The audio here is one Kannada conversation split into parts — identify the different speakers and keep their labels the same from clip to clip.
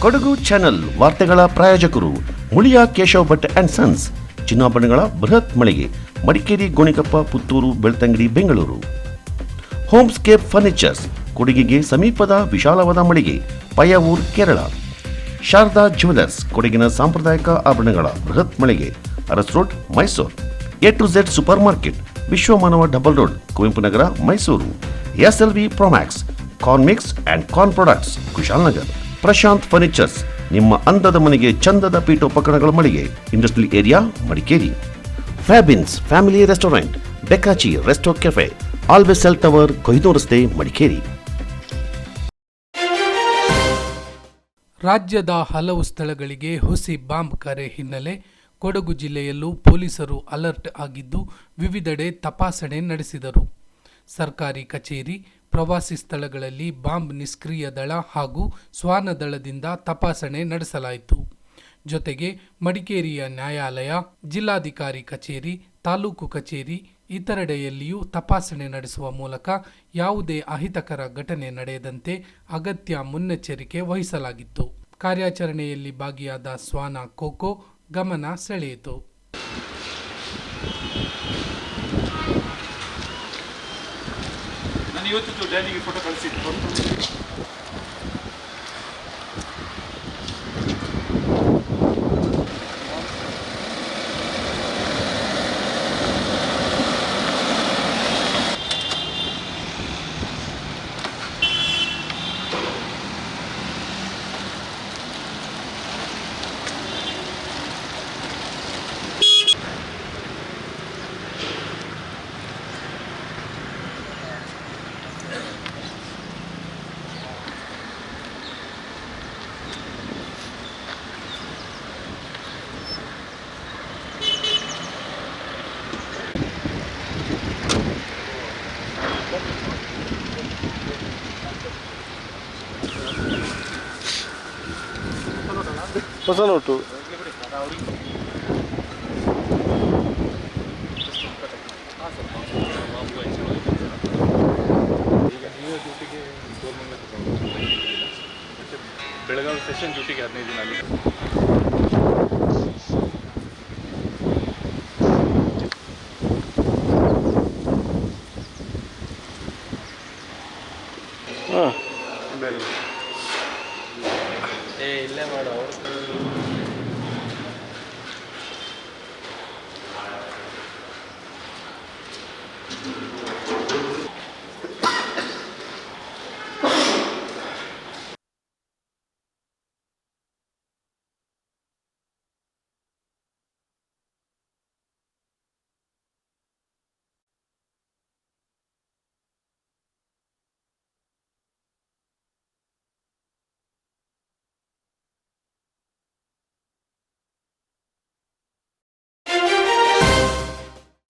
Speaker 1: ಕೊಡಗು ಚಾನೆಲ್ ವಾರ್ತೆಗಳ ಪ್ರಾಯೋಜಕರು ಮುಳಿಯ ಕೇಶವ್ ಭಟ್ ಅಂಡ್ ಸನ್ಸ್, ಚಿನ್ನಾಭರಣಗಳ ಬೃಹತ್ ಮಳಿಗೆ, ಮಡಿಕೇರಿ, ಗೋಣಿಕೊಪ್ಪ, ಪುತ್ತೂರು, ಬೆಳ್ತಂಗಡಿ, ಬೆಂಗಳೂರು. ಹೋಮ್ಸ್ಕೇಪ್ ಫರ್ನಿಚರ್ಸ್, ಕೊಡಗಿಗೆ ಸಮೀಪದ ವಿಶಾಲವಾದ ಮಳಿಗೆ, ಪಯ್ಯಾವೂರ್, ಕೇರಳ. ಶಾರದಾ ಜ್ಯುವೆಲರ್ಸ್, ಕೊಡಗಿನ ಸಾಂಪ್ರದಾಯಿಕ ಆಭರಣಗಳ ಬೃಹತ್ ಮಳಿಗೆ, Aras road, Mysuru. A to Z super market, Vishwamanava double road, Kuvempu Nagar, Mysuru. SLV promax, corn mix and corn products, Kushalnagar. Prashanth furnitures, ನಿಮ್ಮ ಅಂದದ ಮನೆಗೆ ಚಂದದ ಪೀಠೋಪಕರಣಗಳ ಮಳಿಗೆ, industrial area, Madikeri. Fabins family restaurant, ಬೆಕಾಚಿ resto cafe, always cell tower, Kohinoor ರಸ್ತೆ, ಮಡಿಕೇರಿ.
Speaker 2: ರಾಜ್ಯದ ಹಲವು ಸ್ಥಳಗಳಿಗೆ ಹುಸಿ ಬಾಂಬ್ ಕರೆ ಹಿನ್ನೆಲೆ ಕೊಡಗು ಜಿಲ್ಲೆಯಲ್ಲೂ ಪೊಲೀಸರು ಅಲರ್ಟ್ ಆಗಿದ್ದು ವಿವಿಧೆಡೆ ತಪಾಸಣೆ ನಡೆಸಿದರು. ಸರ್ಕಾರಿ ಕಚೇರಿ, ಪ್ರವಾಸಿ ಸ್ಥಳಗಳಲ್ಲಿ ಬಾಂಬ್ ನಿಷ್ಕ್ರಿಯ ದಳ ಹಾಗೂ ಶ್ವಾನ ದಳದಿಂದ ತಪಾಸಣೆ ನಡೆಸಲಾಯಿತು. ಜೊತೆಗೆ ಮಡಿಕೇರಿಯ ನ್ಯಾಯಾಲಯ, ಜಿಲ್ಲಾಧಿಕಾರಿ ಕಚೇರಿ, ತಾಲೂಕು ಕಚೇರಿ ಇತರೆಡೆಯಲ್ಲಿಯೂ ತಪಾಸಣೆ ನಡೆಸುವ ಮೂಲಕ ಯಾವುದೇ ಅಹಿತಕರ ಘಟನೆ ನಡೆಯದಂತೆ ಅಗತ್ಯ ಮುನ್ನೆಚ್ಚರಿಕೆ ವಹಿಸಲಾಗಿತ್ತು. ಕಾರ್ಯಾಚರಣೆಯಲ್ಲಿ ಭಾಗಿಯಾದ ಶ್ವಾನ ಖೋಖೋ ಗಮನ ಸೆಳೆಯಿತು.
Speaker 3: ಹೊಸ ನೋಟು
Speaker 4: ಬೆಳಗಾವಿ ಸೆಷನ್ ಡ್ಯೂಟಿಗೆ 15 ದಿನ ಅಲ್ಲಿ. ಇಲ್ಲೇ ಮಾಡೋ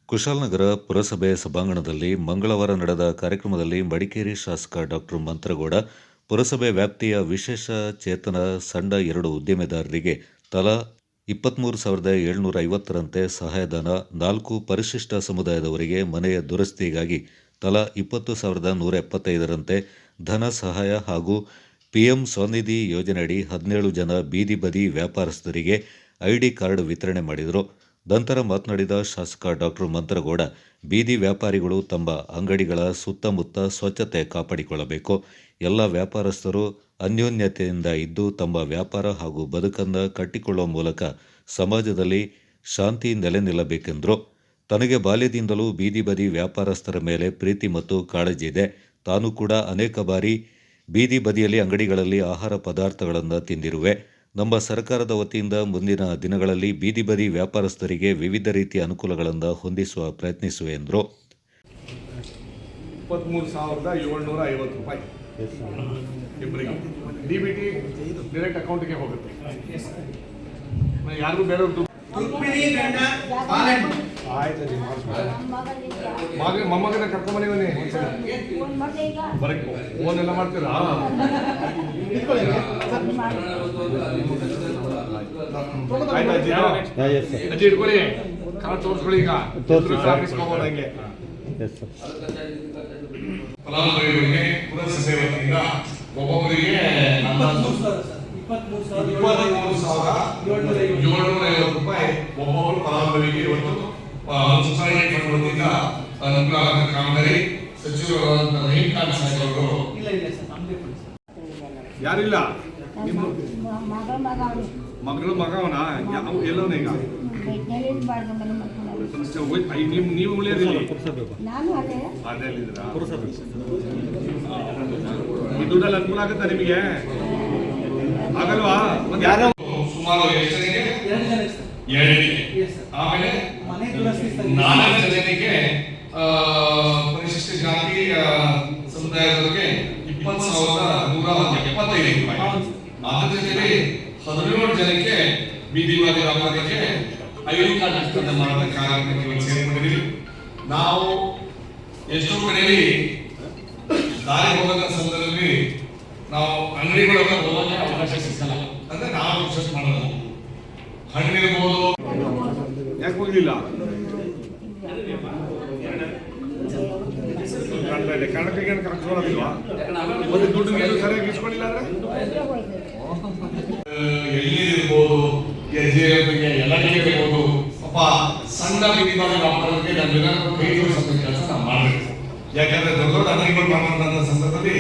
Speaker 5: ಕುಶಾಲನಗರ ಪುರಸಭೆ ಸಭಾಂಗಣದಲ್ಲಿ ಮಂಗಳವಾರ ನಡೆದ ಕಾರ್ಯಕ್ರಮದಲ್ಲಿ ಮಡಿಕೇರಿ ಶಾಸಕ ಡಾಕ್ಟರ್ ಮಂತ್ರಗೌಡ ಪುರಸಭೆ ವ್ಯಾಪ್ತಿಯ ವಿಶೇಷ ಚೇತನ ಸಣ್ಣ 2 ಉದ್ದಿಮೆದಾರರಿಗೆ ತಲಾ 23,750ರಂತೆ ಸಹಾಯಧನ, 4 ಪರಿಶಿಷ್ಟ ಸಮುದಾಯದವರಿಗೆ ಮನೆಯ ದುರಸ್ತಿಗಾಗಿ ತಲಾ 20,175ರಂತೆ ಧನ ಸಹಾಯ ಹಾಗೂ PM ಸ್ವನಿಧಿ ಯೋಜನೆಯಡಿ 17 ಜನ ಬೀದಿ ಬದಿ ವ್ಯಾಪಾರಸ್ಥರಿಗೆ ID ಕಾರ್ಡ್ ವಿತರಣೆ ಮಾಡಿದರು. ನಂತರ ಮಾತನಾಡಿದ ಶಾಸಕ ಡಾಕ್ಟರ್ ಮಂತ್ರಗೌಡ, ಬೀದಿ ವ್ಯಾಪಾರಿಗಳು ತಮ್ಮ ಅಂಗಡಿಗಳ ಸುತ್ತಮುತ್ತ ಸ್ವಚ್ಛತೆ ಕಾಪಾಡಿಕೊಳ್ಳಬೇಕು. ಎಲ್ಲ ವ್ಯಾಪಾರಸ್ಥರು ಅನ್ಯೋನ್ಯತೆಯಿಂದ ಇದ್ದು ತಮ್ಮ ವ್ಯಾಪಾರ ಹಾಗೂ ಬದುಕನ್ನು ಕಟ್ಟಿಕೊಳ್ಳುವ ಮೂಲಕ ಸಮಾಜದಲ್ಲಿ ಶಾಂತಿ ನೆಲೆ ನಿಲ್ಲಬೇಕೆಂದರು. ತನಗೆ ಬಾಲ್ಯದಿಂದಲೂ ಬೀದಿ ಬದಿ ವ್ಯಾಪಾರಸ್ಥರ ಮೇಲೆ ಪ್ರೀತಿ ಮತ್ತು ಕಾಳಜಿ ಇದೆ. ತಾನು ಕೂಡ ಅನೇಕ ಬಾರಿ ಬೀದಿ ಬದಿಯಲ್ಲಿ ಅಂಗಡಿಗಳಲ್ಲಿ ಆಹಾರ ಪದಾರ್ಥಗಳನ್ನು ತಿಂದಿರುವೆ. ನಮ್ಮ ಸರ್ಕಾರದ ವತಿಯಿಂದ ಮುಂದಿನ ದಿನಗಳಲ್ಲಿ ಬೀದಿ ಬದಿ ವ್ಯಾಪಾರಸ್ಥರಿಗೆ ವಿವಿಧ ರೀತಿಯ ಅನುಕೂಲಗಳನ್ನು ಹೊಂದಿಸುವ ಪ್ರಯತ್ನಿಸುವೆ ಎಂದರು.
Speaker 3: 23,750 ರೂಪಾಯಿ ಇಬ್ಬರಿಗೆ DBT ಡೈರೆಕ್ಟ್ ಅಕೌಂಟ್ಗೆ ಹೋಗುತ್ತೆ. ಯಾರಿಗೂ ಬೇರೆ ಮೊಮ್ಮಗನ ಕರ್ಕೊಂಬಂದಿವನಿ ಬರಕ್ಕೆ ಫೋನ್ ಎಲ್ಲ ಮಾಡ್ತೀರಾ? ಅಜ್ಜಿ ಇಟ್ಕೊಳ್ಳಿ, ಕಾರ್ಡ್ ತೋರಿಸ್ಕೊಳ್ಳಿ. ಈಗ ಹಂಗೆ ಫಲಾನುಭವಿಗಳಿಗೆ ಪುರಸಭೆ ವತಿಯಿಂದ ಒಬ್ಬೊಬ್ಬರಿಗೆ 23,750 ರೂಪಾಯಿ ಒಬ್ಬೊಬ್ಬರು ಫಲಾನುಭವಿಗೆ ಇವತ್ತು ಸೊಸೈಟಿ ಫಂಡ್ ವತಿಯಿಂದ ಅನುಕೂಲ ಆಗದ ಕಾಮಗಾರಿ ಸಚಿವರಾದಂತಹ ರಹೀಂ ಖಾನ್ ಸಾಹೇಬ್ ಅವರು ಯಾರಿಲ್ಲ ನಿಮ್ಮ ಮಗಳು ಮಗವನ ಎಲ್ಲವನ ಈಗ ನೀವು ಉಳಿಯೋದಿಲ್ಲ ಈ ದುಡ್ಡಲ್ಲಿ ಅನುಕೂಲ ಆಗುತ್ತಾ ನಿಮಗೆ ಆಗಲ್ವಾ ಯಾರು ಸುಮಾರು ಎಷ್ಟು ಜನಕ್ಕೆ 2 ಜನಕ್ಕೆ ಆಮೇಲೆ 4 ಜನಕ್ಕೆ ಪರಿಶಿಷ್ಟ ಜಾತಿ ಸಮುದಾಯದವರಿಗೆ 20,175 ರೂಪಾಯಿ. ಅದರ ಜೊತೆಗೆ 17 ಜನಕ್ಕೆ ಬೀದಿ ಬದಿ ವ್ಯಾಪಾರಕ್ಕೆ ಐಡಿ ಕಾರ್ಡ್ ವಿತರಣೆ ಮಾಡುವ ಕಾರ್ಯಕ್ರಮಕ್ಕೆ ಸೇರಿಕೊಂಡಿದ್ದೀವಿ. ನಾವು ಎಷ್ಟೋ ಕಡೆಯಲ್ಲಿ ದಾರಿ ಹೋದ ಸಂದರ್ಭದಲ್ಲಿ ನಾವು ಅಂಗಡಿಗಳನ್ನ ಹೋಗಕ್ಕೆ ಅವಕಾಶ ಸಿಕ್ಕಲ್ಲ, ಅಂದ್ರೆ ನಾವು ರಿಸರ್ಚ್ ಮಾಡೋದು ಹಣ್ಣಿರ್ಬೋದು. ಯಾಕೆ ಹೋಗ್ಲಿಲ್ಲ? ಕನ್ನಡಕ್ಕೆ ಕರೆಕ್ಟ್ ನೋಡೋದಿಲ್ವಾ? ಮತ್ತೆ ದುಡ್ಡು ಸರಿಯಾಗಿ ಇಸ್ಕೊಂಡಿಲ್ಲ ಅಂದ್ರೆ ಎಲ್ಲಿರ್ಬೋದು, ಎಲ್ಲರಿರ್ಬೋದು, ಪಾಪ ಸಣ್ಣ ಬೀದಿ ಬದಿ ವ್ಯಾಪಾರಕ್ಕೆ ನಾವೆಲ್ಲರೂ ಕೈ ಜೋಡಿಸೋ ಕೆಲಸ ನಾವು ಮಾಡಬೇಕು. ಯಾಕಂದ್ರೆ ದೊಡ್ಡ ದೊಡ್ಡ ಅಂಗಡಿಗಳು ಮಾಡುವಂತ ಸಂದರ್ಭದಲ್ಲಿ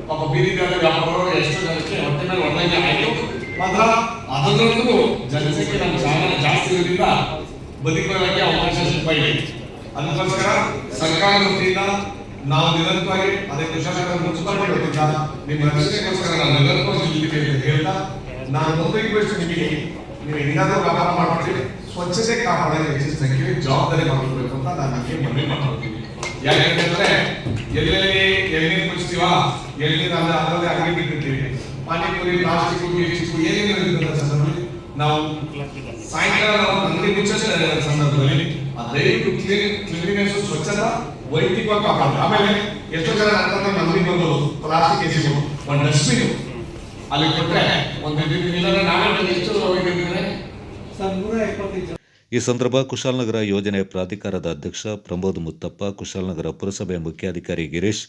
Speaker 3: ಪಾಪ ಬೀದಿ ಬದಿ ವ್ಯಾಪಾರಗಳು ಎಷ್ಟೋ ಜನಕ್ಕೆ ಹೊಟ್ಟೆ ಮೇಲೆ ಹೊಡೆದಂಗೆ ಆಯ್ತು. ಮಾತ್ರ ಅದರಲ್ಲೂ ಜನಸಂಖ್ಯೆ ನಮ್ಮ ಜಾಸ್ತಿ ಇರೋದ್ರಿಂದ ಬದುಕೋದಕ್ಕೆ ಅವಕಾಶ ಸ್ವಲ್ಪ ಇದೆ. ಅದಕ್ಕೋಸ್ಕರ ಸರ್ಕಾರದ ವತಿಯಿಂದ ನಾವು ನಿರಂತರವಾಗಿ ಅದಕ್ಕೆ ವಿಶೇಷ ಮುನ್ಸಿಪಾಲಿಟಿ ವತಿಯಿಂದ ನಿಮ್ಮ ರಕ್ಷಣೆಗೋಸ್ಕರ ನಾವು ನಿರಂತರವಾಗಿ ಹೇಳ್ತಾ ನಾನು ಮುಂದುವರಿಕೆ ನಿಮಗೆ ನೀವು ಏನಾದರೂ ವ್ಯಾಪಾರ ಮಾಡ್ತೀವಿ, ಸ್ವಚ್ಛತೆ ಕಾಪಾಡೋದು ಹೆಚ್ಚಿನ ಸಂಖ್ಯೆಯಲ್ಲಿ ಜವಾಬ್ದಾರಿ ಮಾಡಬೇಕು ಅಂತ ನಾನು ನಿಮಗೆ ಮನವಿ ಮಾಡ್ತೀನಿ. ಯಾಕಂತಂದ್ರೆ ಎಲ್ಲೆಲ್ಲಿ ಎಳ್ನೀರು ಕುಡಿಸ್ತೀವ, ಎಳ್ನೀರು ಅದರಲ್ಲಿ ಅಂಗಡಿ ಬಿಟ್ಟಿರ್ತೀವಿ, ಪಾನಿಪುರಿ ಪ್ಲಾಸ್ಟಿಕ್ ಏನೇನು ಸಂದರ್ಭದಲ್ಲಿ ನಾವು ಸಾಯಂಕಾಲ ನಾವು ಅಂಗಡಿ ಮುಚ್ಚೋ ಸಂದರ್ಭದಲ್ಲಿ ದಯವಿಟ್ಟು ಕ್ಲೀನ್ನೆಸ್ ಸ್ವಚ್ಛತಾ ವೈಯಕ್ತಿಕವಾಗಿ ಕಾಪಾಡ. ಆಮೇಲೆ ಎಷ್ಟೋ ಜನ ಅಂಗಡಿ ಬಂದು ಪ್ಲಾಸ್ಟಿಕ್ ಎಸಿಗಳು ಒಂದು ಡಸ್ಟ್ಬಿನ್ ಅಲ್ಲಿ ಕೊಟ್ಟರೆ ಒಂದು
Speaker 5: ಈ ಸಂದರ್ಭ ಕುಶಾಲನಗರ ಯೋಜನೆ ಪ್ರಾಧಿಕಾರದ ಅಧ್ಯಕ್ಷ ಪ್ರಮೋದ್ ಮುತ್ತಪ್ಪ, ಕುಶಾಲನಗರ ಪುರಸಭೆ ಮುಖ್ಯಾಧಿಕಾರಿ ಗಿರೀಶ್,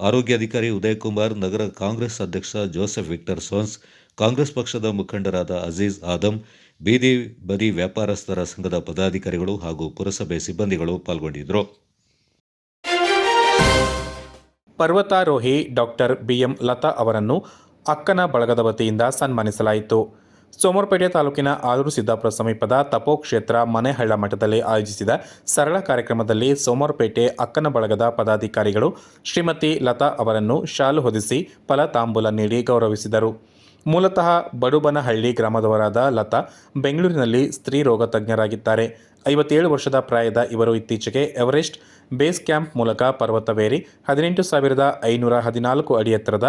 Speaker 5: ಆರೋಗ್ಯಾಧಿಕಾರಿ ಉದಯಕುಮಾರ್, ನಗರ ಕಾಂಗ್ರೆಸ್ ಅಧ್ಯಕ್ಷ ಜೋಸೆಫ್ ವಿಕ್ಟರ್ ಸೋನ್ಸ್, ಕಾಂಗ್ರೆಸ್ ಪಕ್ಷದ ಮುಖಂಡರಾದ ಅಜೀಜ್ ಆದಂ, ಬೀದಿ ಬದಿ ವ್ಯಾಪಾರಸ್ಥರ ಸಂಘದ ಪದಾಧಿಕಾರಿಗಳು ಹಾಗೂ ಪುರಸಭೆ ಸಿಬ್ಬಂದಿಗಳು ಪಾಲ್ಗೊಂಡಿದ್ದರು.
Speaker 6: ಪರ್ವತಾರೋಹಿ ಡಾಕ್ಟರ್ ಬಿಎಂ ಲತಾ ಅವರನ್ನು ಅಕ್ಕನ ಬಳಗದ ವತಿಯಿಂದ ಸನ್ಮಾನಿಸಲಾಯಿತು. ಸೋಮವಾರಪೇಟೆ ತಾಲೂಕಿನ ಆಲೂರು ಸಿದ್ದಾಪುರ ಸಮೀಪದ ತಪೋಕ್ಷೇತ್ರ ಮನೆಹಳ್ಳ ಮಠದಲ್ಲಿ ಆಯೋಜಿಸಿದ ಸರಳ ಕಾರ್ಯಕ್ರಮದಲ್ಲಿ ಸೋಮವಾರಪೇಟೆ ಅಕ್ಕನ ಬಳಗದ ಪದಾಧಿಕಾರಿಗಳು ಶ್ರೀಮತಿ ಲತಾ ಅವರನ್ನು ಶಾಲು ಹೊದಿಸಿ ಫಲ ತಾಂಬೂಲ ನೀಡಿ ಗೌರವಿಸಿದರು. ಮೂಲತಃ ಬಡುಬನಹಳ್ಳಿ ಗ್ರಾಮದವರಾದ ಲತಾ ಬೆಂಗಳೂರಿನಲ್ಲಿ ಸ್ತ್ರೀ ರೋಗ ತಜ್ಞರಾಗಿದ್ದಾರೆ. 57 ವರ್ಷದ ಪ್ರಾಯದ ಇವರು ಇತ್ತೀಚೆಗೆ ಎವರೆಸ್ಟ್ ಬೇಸ್ ಕ್ಯಾಂಪ್ ಮೂಲಕ ಪರ್ವತವೇರಿ 18,514 ಅಡಿ ಎತ್ತರದ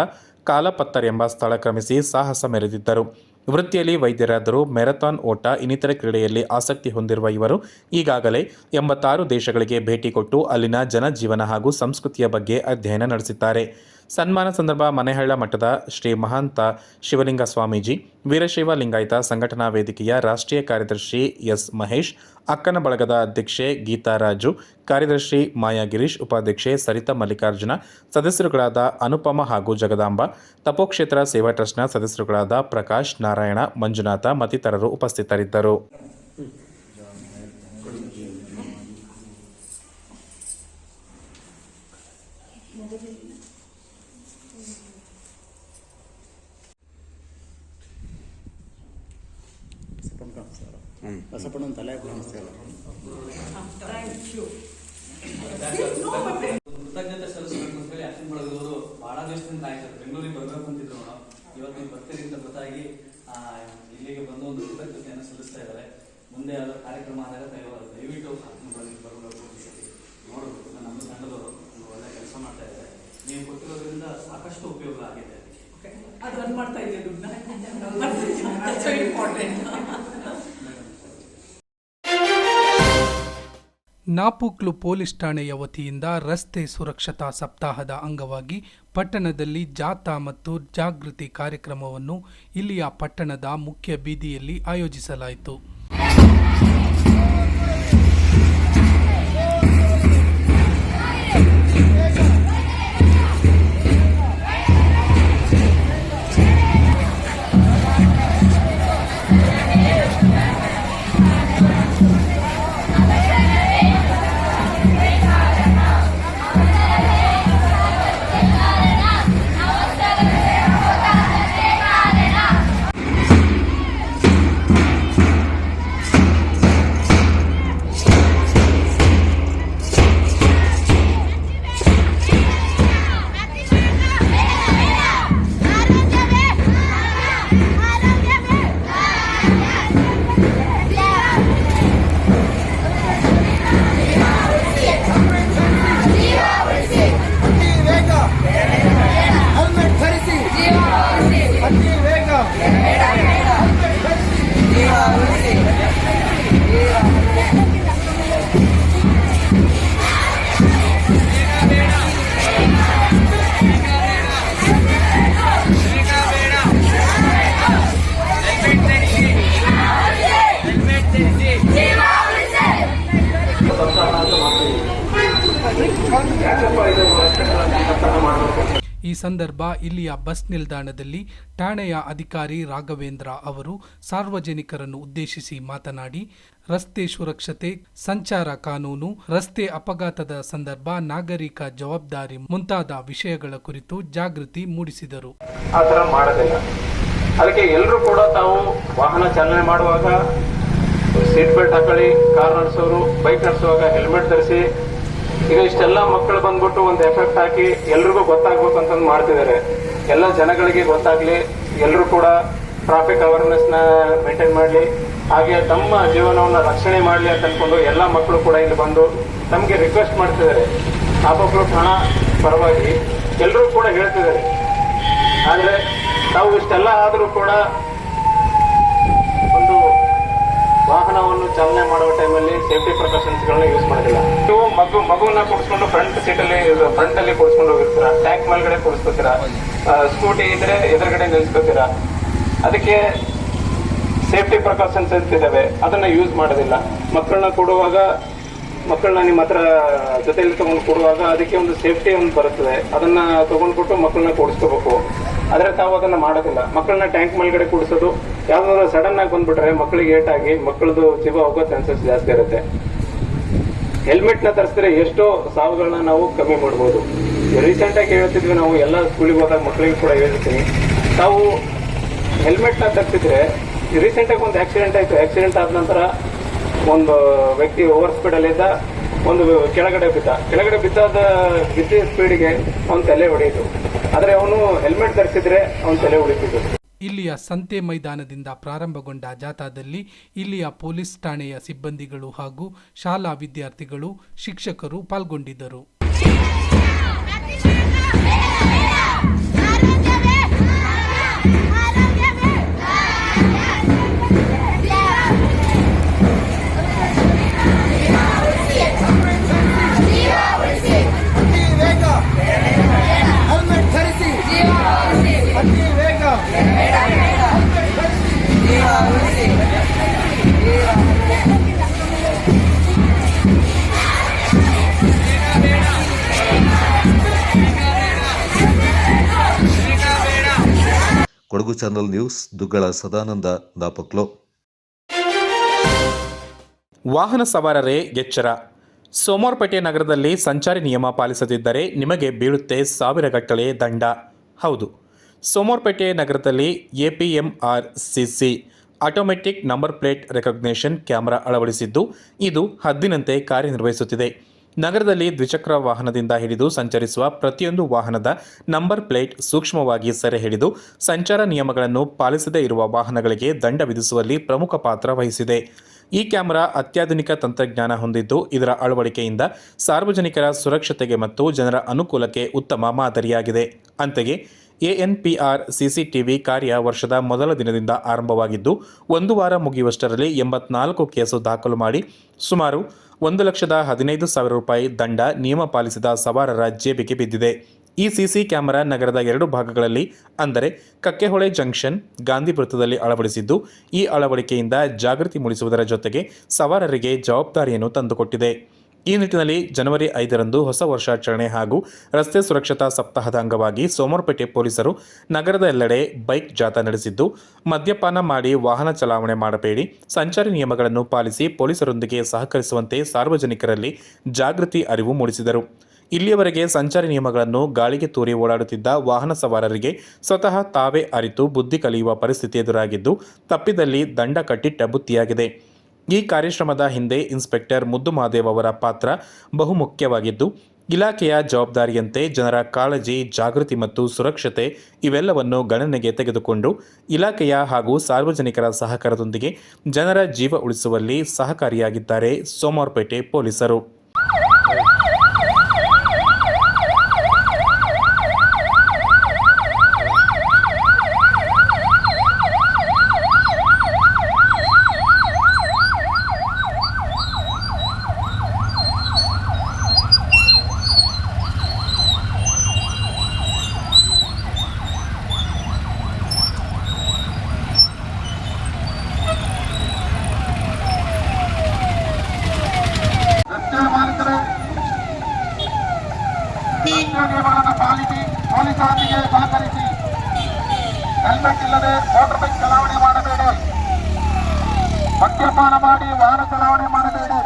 Speaker 6: ಕಾಲಪತ್ತರ್ ಎಂಬ ಸ್ಥಳ ಕ್ರಮಿಸಿ ಸಾಹಸ ಮೆರೆದಿದ್ದರು. ವೃತ್ತಿಯಲ್ಲಿ ವೈದ್ಯರಾದರೂ ಮ್ಯಾರಥಾನ್ ಓಟ ಇನ್ನಿತರೆ ಕ್ರೀಡೆಯಲ್ಲಿ ಆಸಕ್ತಿ ಹೊಂದಿರುವ ಇವರು ಈಗಾಗಲೇ 86 ದೇಶಗಳಿಗೆ ಭೇಟಿ ಕೊಟ್ಟು ಅಲ್ಲಿನ ಜನಜೀವನ ಹಾಗೂ ಸಂಸ್ಕೃತಿಯ ಬಗ್ಗೆ ಅಧ್ಯಯನ ನಡೆಸಿದ್ದಾರೆ. ಸನ್ಮಾನ ಸಂದರ್ಭ ಮನೆಹಳ್ಳ ಮಠದ ಶ್ರೀ ಮಹಾಂತ ಶಿವಲಿಂಗ ಸ್ವಾಮೀಜಿ, ವೀರಶೈವ ಲಿಂಗಾಯತ ಸಂಘಟನಾ ವೇದಿಕೆಯ ರಾಷ್ಟ್ರೀಯ ಕಾರ್ಯದರ್ಶಿ ಎಸ್ ಮಹೇಶ್, ಅಕ್ಕನ ಬಳಗದ ಅಧ್ಯಕ್ಷೆ ಗೀತಾ ರಾಜು, ಕಾರ್ಯದರ್ಶಿ ಮಾಯಾ ಗಿರೀಶ್, ಉಪಾಧ್ಯಕ್ಷೆ ಸರಿತಾ ಮಲ್ಲಿಕಾರ್ಜುನ, ಸದಸ್ಯರುಗಳಾದ ಅನುಪಮ ಹಾಗೂ ಜಗದಾಂಬ, ತಪೋಕ್ಷೇತ್ರ ಸೇವಾ ಟ್ರಸ್ಟ್ನ ಸದಸ್ಯರುಗಳಾದ ಪ್ರಕಾಶ್, ನಾರಾಯಣ, ಮಂಜುನಾಥ ಮತ್ತಿತರರು ಉಪಸ್ಥಿತರಿದ್ದರು.
Speaker 7: ಕೃತಜ್ಞತೆ ಸಲ್ಲಿಸಬೇಕು ಅಂತ ಹೇಳಿ ಅಕ್ಕನ ಬಳಗದವರು ಬಹಳ ದಿವಸದಿಂದ ಕಾಯ್ತಾರೆ. ಬೆಂಗಳೂರಿಗೆ ಬರಬೇಕು ಅಂತಿದ್ರು ಮೇಡಮ್. ಇವತ್ತು ನೀವು ಬರ್ತೀರಿ ಅಂತ ಗೊತ್ತಾಗಿ ಇಲ್ಲಿಗೆ ಬಂದು ಒಂದು ಕೃತಜ್ಞತೆಯನ್ನು ಸಲ್ಲಿಸ್ತಾ ಇದ್ದಾರೆ. ಮುಂದೆ ಯಾವ್ದಾದ್ರು ಕಾರ್ಯಕ್ರಮ ಆದಾಗ ದಯವಿಟ್ಟು ಅಕ್ಕನ ಬಳಗಕ್ಕೆ ಬರಬೇಕು ಅಂತ ಹೇಳಿ ನೋಡಬೇಕು. ನಮ್ಮ ತಂಡದವರು ಒಂದು ಒಳ್ಳೆ ಕೆಲಸ ಮಾಡ್ತಾ ಇದ್ದಾರೆ. ನೀವು ಕೊಟ್ಟಿರೋದ್ರಿಂದ ಸಾಕಷ್ಟು ಉಪಯೋಗ ಆಗಿದೆ.
Speaker 8: ಅದು ರನ್ ಮಾಡ್ತಾ ಇದ್ದೀವಿ.
Speaker 2: ನಾಪುಕ್ಲು ಪೊಲೀಸ್ ಠಾಣೆಯ ವತಿಯಿಂದ ರಸ್ತೆ ಸುರಕ್ಷತಾ ಸಪ್ತಾಹದ ಅಂಗವಾಗಿ ಪಟ್ಟಣದಲ್ಲಿ ಜಾಥಾ ಮತ್ತು ಜಾಗೃತಿ ಕಾರ್ಯಕ್ರಮವನ್ನು ಇಲ್ಲಿಯ ಪಟ್ಟಣದ ಮುಖ್ಯ ಬೀದಿಯಲ್ಲಿ ಆಯೋಜಿಸಲಾಯಿತು. ಈ ಸಂದರ್ಭ ಇಲ್ಲಿಯ ಬಸ್ ನಿಲ್ದಾಣದಲ್ಲಿ ಠಾಣೆಯ ಅಧಿಕಾರಿ ರಾಘವೇಂದ್ರ ಅವರು ಸಾರ್ವಜನಿಕರನ್ನು ಉದ್ದೇಶಿಸಿ ಮಾತನಾಡಿ, ರಸ್ತೆ ಸುರಕ್ಷತೆ, ಸಂಚಾರ ಕಾನೂನು, ರಸ್ತೆ ಅಪಘಾತದ ಸಂದರ್ಭ ನಾಗರಿಕ ಜವಾಬ್ದಾರಿ ಮುಂತಾದ ವಿಷಯಗಳ ಕುರಿತು ಜಾಗೃತಿ ಮೂಡಿಸಿದರು.
Speaker 9: ಆ ಥರ ಮಾಡೋದಿಲ್ಲ. ಅದಕ್ಕೆ ಎಲ್ಲರೂ ಕೂಡ ತಾವು ವಾಹನ ಚಾಲನೆ ಮಾಡುವಾಗ ಸೀಟ್ ಬೆಲ್ಟ್ ಹಾಕೊಳ್ಳಿ, ಕಾರ್ ನಡೆಸೋರು ಬೈಕ್ ನಡೆಸುವಾಗ ಹೆಲ್ಮೆಟ್ ಧರಿಸಿ. ಈಗ ಇಷ್ಟೆಲ್ಲ ಮಕ್ಕಳು ಬಂದ್ಬಿಟ್ಟು ಒಂದು ಎಫೆಕ್ಟ್ ಹಾಕಿ ಎಲ್ರಿಗೂ ಗೊತ್ತಾಗ್ಬೇಕು ಅಂತಂದು ಮಾಡ್ತಿದ್ದಾರೆ. ಎಲ್ಲ ಜನಗಳಿಗೆ ಗೊತ್ತಾಗ್ಲಿ, ಎಲ್ಲರೂ ಕೂಡ ಟ್ರಾಫಿಕ್ ಅವೇರ್ನೆಸ್ ನ ಮೇಂಟೈನ್ ಮಾಡಲಿ, ಹಾಗೆ ತಮ್ಮ ಜೀವನವನ್ನು ರಕ್ಷಣೆ ಮಾಡಲಿ ಅಂತ ಅನ್ಕೊಂಡು ಎಲ್ಲ ಮಕ್ಕಳು ಕೂಡ ಇಲ್ಲಿ ಬಂದು ನಮಗೆ ರಿಕ್ವೆಸ್ಟ್ ಮಾಡ್ತಿದ್ದಾರೆ. ಆಪಕ್ಕಳು ಠಾಣಾ ಪರವಾಗಿ ಎಲ್ಲರೂ ಕೂಡ ಹೇಳ್ತಿದ್ದಾರೆ. ಆದ್ರೆ ತಾವು ಇಷ್ಟೆಲ್ಲ ಆದರೂ ಕೂಡ ಒಂದು ವಾಹನವನ್ನು ಚಾಲನೆ ಮಾಡುವ ಟೈಮಲ್ಲಿ ಸೇಫ್ಟಿ ಪ್ರಿಕಾಷನ್ಸ್ಗಳನ್ನ ಯೂಸ್ ಮಾಡೋದಿಲ್ಲ. ನೀವು ಮಗುವನ್ನ ಕೂಡಿಸ್ಕೊಂಡು ಫ್ರಂಟ್ ಅಲ್ಲಿ ಕೂಡಿಸ್ಕೊಂಡು ಹೋಗಿರ್ತೀರಾ, ಟ್ಯಾಂಕ್ ಮೇಲ್ಗಡೆ ಕೂಡಿಸ್ಕೋತೀರಾ, ಸ್ಕೂಟಿ ಇದ್ರೆ ಎದುರುಗಡೆ ನಿಲ್ಸ್ಕೋತೀರಾ. ಅದಕ್ಕೆ ಸೇಫ್ಟಿ ಪ್ರಿಕಾಷನ್ಸ್ ಇದ್ದಾವೆ, ಅದನ್ನ ಯೂಸ್ ಮಾಡೋದಿಲ್ಲ. ಮಕ್ಕಳನ್ನ ನಿಮ್ಮ ಹತ್ರ ಜೊತೆಯಲ್ಲಿ ತಗೊಂಡು ಕೊಡುವಾಗ ಅದಕ್ಕೆ ಒಂದು ಸೇಫ್ಟಿ ಒಂದು ಬರುತ್ತದೆ, ಅದನ್ನ ತಗೊಂಡ್ಬಿಟ್ಟು ಮಕ್ಕಳನ್ನ ಕೂಡಿಸ್ಕೋಬೇಕು. ಆದ್ರೆ ತಾವು ಅದನ್ನ ಮಾಡೋದಿಲ್ಲ. ಮಕ್ಕಳನ್ನ ಟ್ಯಾಂಕ್ ಮೇಲ್ಗಡೆ ಕೂಡಿಸೋದು, ಯಾವ್ದಾದ್ರು ಸಡನ್ ಆಗಿ ಬಂದ್ಬಿಟ್ರೆ ಮಕ್ಕಳಿಗೆ ಏಟಾಗಿ ಮಕ್ಕಳದು ಜೀವ ಹೋಗೋ ಚಾನ್ಸಸ್ ಜಾಸ್ತಿ ಇರುತ್ತೆ. ಹೆಲ್ಮೆಟ್ ನ ತರಿಸಿದ್ರೆ ಎಷ್ಟೋ ಸಾವುಗಳನ್ನ ನಾವು ಕಮ್ಮಿ ಮಾಡ್ಬೋದು. ರೀಸೆಂಟ್ ಆಗಿ ಹೇಳ್ತಿದ್ವಿ ನಾವು, ಎಲ್ಲ ಸ್ಕೂಲಿಗೆ ಹೋದಾಗ ಮಕ್ಕಳಿಗೆ ಕೂಡ ಹೇಳ್ತೀನಿ, ತಾವು ಹೆಲ್ಮೆಟ್ ನ ತರಿಸಿದ್ರೆ, ರೀಸೆಂಟ್ ಆಗಿ ಒಂದು ಆಕ್ಸಿಡೆಂಟ್ ಆಯ್ತು. ಆಕ್ಸಿಡೆಂಟ್ ಆದ ನಂತರ ಒಂದು ವ್ಯಕ್ತಿ ಓವರ್ ಸ್ಪೀಡ್ ಅಲ್ಲಿ ಇದ್ದ, ಒಂದು ಕೆಳಗಡೆ ಬಿದ್ದ ಸ್ಪೀಡ್ಗೆ ಅವನ ತಲೆ ಹೊಡೆಯಿತು. ಆದ್ರೆ ಅವನು ಹೆಲ್ಮೆಟ್ ಧರಿಸಿದ್ರೆ ಅವನ ತಲೆ ಹೊಡಿತಿದ್ದು.
Speaker 2: ಇಲ್ಲಿಯ ಸಂತೆ ಮೈದಾನದಿಂದ ಪ್ರಾರಂಭಗೊಂಡ ಜಾಥಾದಲ್ಲಿ ಇಲ್ಲಿಯ ಪೊಲೀಸ್ ಠಾಣೆಯ ಸಿಬ್ಬಂದಿಗಳು ಹಾಗೂ ಶಾಲಾ ವಿದ್ಯಾರ್ಥಿಗಳು, ಶಿಕ್ಷಕರು ಪಾಲ್ಗೊಂಡಿದ್ದರು.
Speaker 5: ಕೊಡಗು ಚಾನಲ್ ನ್ಯೂಸ್, ದುಗ್ಗಳ ಸದಾನಂದ ದಾಪಕ್ಲೋ.
Speaker 6: ವಾಹನ ಸವಾರರೇ ಎಚ್ಚರ. ಸೋಮವಾರಪೇಟೆ ನಗರದಲ್ಲಿ ಸಂಚಾರಿ ನಿಯಮ ಪಾಲಿಸದಿದ್ದರೆ ನಿಮಗೆ ಬೀಳುತ್ತೆ ಸಾವಿರಗಟ್ಟಲೆ ದಂಡ. ಹೌದು, ಸೋಮವಾರಪೇಟೆ ನಗರದಲ್ಲಿ APMRCC automatic number plate recognition camera ಅಳವಡಿಸಿದ್ದು, ಇದು ಹದ್ದಿನಂತೆ ಕಾರ್ಯನಿರ್ವಹಿಸುತ್ತಿದೆ. ನಗರದಲ್ಲಿ ದ್ವಿಚಕ್ರ ವಾಹನದಿಂದ ಹಿಡಿದು ಸಂಚರಿಸುವ ಪ್ರತಿಯೊಂದು ವಾಹನದ ನಂಬರ್ ಪ್ಲೇಟ್ ಸೂಕ್ಷ್ಮವಾಗಿ ಸೆರೆ ಹಿಡಿದು ಸಂಚಾರ ನಿಯಮಗಳನ್ನು ಪಾಲಿಸದೇ ಇರುವ ವಾಹನಗಳಿಗೆ ದಂಡ ವಿಧಿಸುವಲ್ಲಿ ಪ್ರಮುಖ ಪಾತ್ರ ವಹಿಸಿದೆ. ಈ ಕ್ಯಾಮೆರಾ ಅತ್ಯಾಧುನಿಕ ತಂತ್ರಜ್ಞಾನ ಹೊಂದಿದ್ದು, ಇದರ ಅಳವಡಿಕೆಯಿಂದ ಸಾರ್ವಜನಿಕರ ಸುರಕ್ಷತೆಗೆ ಮತ್ತು ಜನರ ಅನುಕೂಲಕ್ಕೆ ಉತ್ತಮ ಮಾದರಿಯಾಗಿದೆ. ಅಂತೆಯೇ ANPR CCTV ಕಾರ್ಯ ವರ್ಷದ ಮೊದಲ ದಿನದಿಂದ ಆರಂಭವಾಗಿದ್ದು, ಒಂದು ವಾರ ಮುಗಿಯುವಷ್ಟರಲ್ಲಿ 84 ಕೇಸು ದಾಖಲು ಮಾಡಿ ಸುಮಾರು 1,15,000 ರೂಪಾಯಿ ದಂಡ ನಿಯಮ ಪಾಲಿಸಿದ ಸವಾರರ ಜೇಬಿಗೆ ಬಿದ್ದಿದೆ. ಈ CC ಕ್ಯಾಮೆರಾ ನಗರದ 2 ಭಾಗಗಳಲ್ಲಿ, ಅಂದರೆ ಕಕ್ಕೆಹೊಳೆ ಜಂಕ್ಷನ್, ಗಾಂಧಿ ವೃತ್ತದಲ್ಲಿ ಅಳವಡಿಸಿದ್ದು, ಈ ಅಳವಡಿಕೆಯಿಂದ ಜಾಗೃತಿ ಮೂಡಿಸುವುದರ ಜೊತೆಗೆ ಸವಾರರಿಗೆ ಜವಾಬ್ದಾರಿಯನ್ನು ತಂದುಕೊಟ್ಟಿದೆ. ಈ ನಿಟ್ಟಿನಲ್ಲಿ ಜನವರಿ 5ರಂದು ಹೊಸ ವರ್ಷಾಚರಣೆ ಹಾಗೂ ರಸ್ತೆ ಸುರಕ್ಷತಾ ಸಪ್ತಾಹದ ಅಂಗವಾಗಿ ಸೋಮವಾರಪೇಟೆ ಪೊಲೀಸರು ನಗರದ ಎಲ್ಲೆಡೆ ಬೈಕ್ ಜಾಥಾ ನಡೆಸಿದ್ದು, ಮದ್ಯಪಾನ ಮಾಡಿ ವಾಹನ ಚಲಾವಣೆ ಮಾಡಬೇಡಿ, ಸಂಚಾರಿ ನಿಯಮಗಳನ್ನು ಪಾಲಿಸಿ ಪೊಲೀಸರೊಂದಿಗೆ ಸಹಕರಿಸುವಂತೆ ಸಾರ್ವಜನಿಕರಲ್ಲಿ ಜಾಗೃತಿ ಅರಿವು ಮೂಡಿಸಿದರು. ಇಲ್ಲಿಯವರೆಗೆ ಸಂಚಾರಿ ನಿಯಮಗಳನ್ನು ಗಾಳಿಗೆ ತೂರಿ ಓಡಾಡುತ್ತಿದ್ದ ವಾಹನ ಸವಾರರಿಗೆ ಸ್ವತಃ ತಾವೇ ಅರಿತು ಬುದ್ಧಿ ಕಲಿಯುವ ಪರಿಸ್ಥಿತಿ ಎದುರಾಗಿದ್ದು, ತಪ್ಪಿದಲ್ಲಿ ದಂಡ ಕಟ್ಟಿಟ್ಟ ಬುತ್ತಿಯಾಗಿದೆ. ಈ ಕಾರ್ಯಕ್ರಮದ ಹಿಂದೆ ಇನ್ಸ್ಪೆಕ್ಟರ್ ಮುದ್ದು ಮಹಾದೇವ್ ಅವರ ಪಾತ್ರ ಬಹುಮುಖ್ಯವಾಗಿದ್ದು, ಇಲಾಖೆಯ ಜವಾಬ್ದಾರಿಯಂತೆ ಜನರ ಕಾಳಜಿ, ಜಾಗೃತಿ ಮತ್ತು ಸುರಕ್ಷತೆ ಇವೆಲ್ಲವನ್ನು ಗಣನೆಗೆ ತೆಗೆದುಕೊಂಡು ಇಲಾಖೆಯ ಹಾಗೂ ಸಾರ್ವಜನಿಕರ ಸಹಕಾರದೊಂದಿಗೆ ಜನರ ಜೀವ ಉಳಿಸುವಲ್ಲಿ ಸಹಕಾರಿಯಾಗಿದ್ದಾರೆ ಸೋಮವಾರಪೇಟೆ ಪೊಲೀಸರು.
Speaker 10: ರಸ್ತೆ
Speaker 9: ಮೋಟರ್ ಬೈಕ್ ಚಲಾವಣೆ ಮಾಡಬೇಡಿ. ಮದ್ಯಪಾನ ಮಾಡಿ ವಾಹನ ಚಲಾವಣೆ ಮಾಡಬೇಡಿ.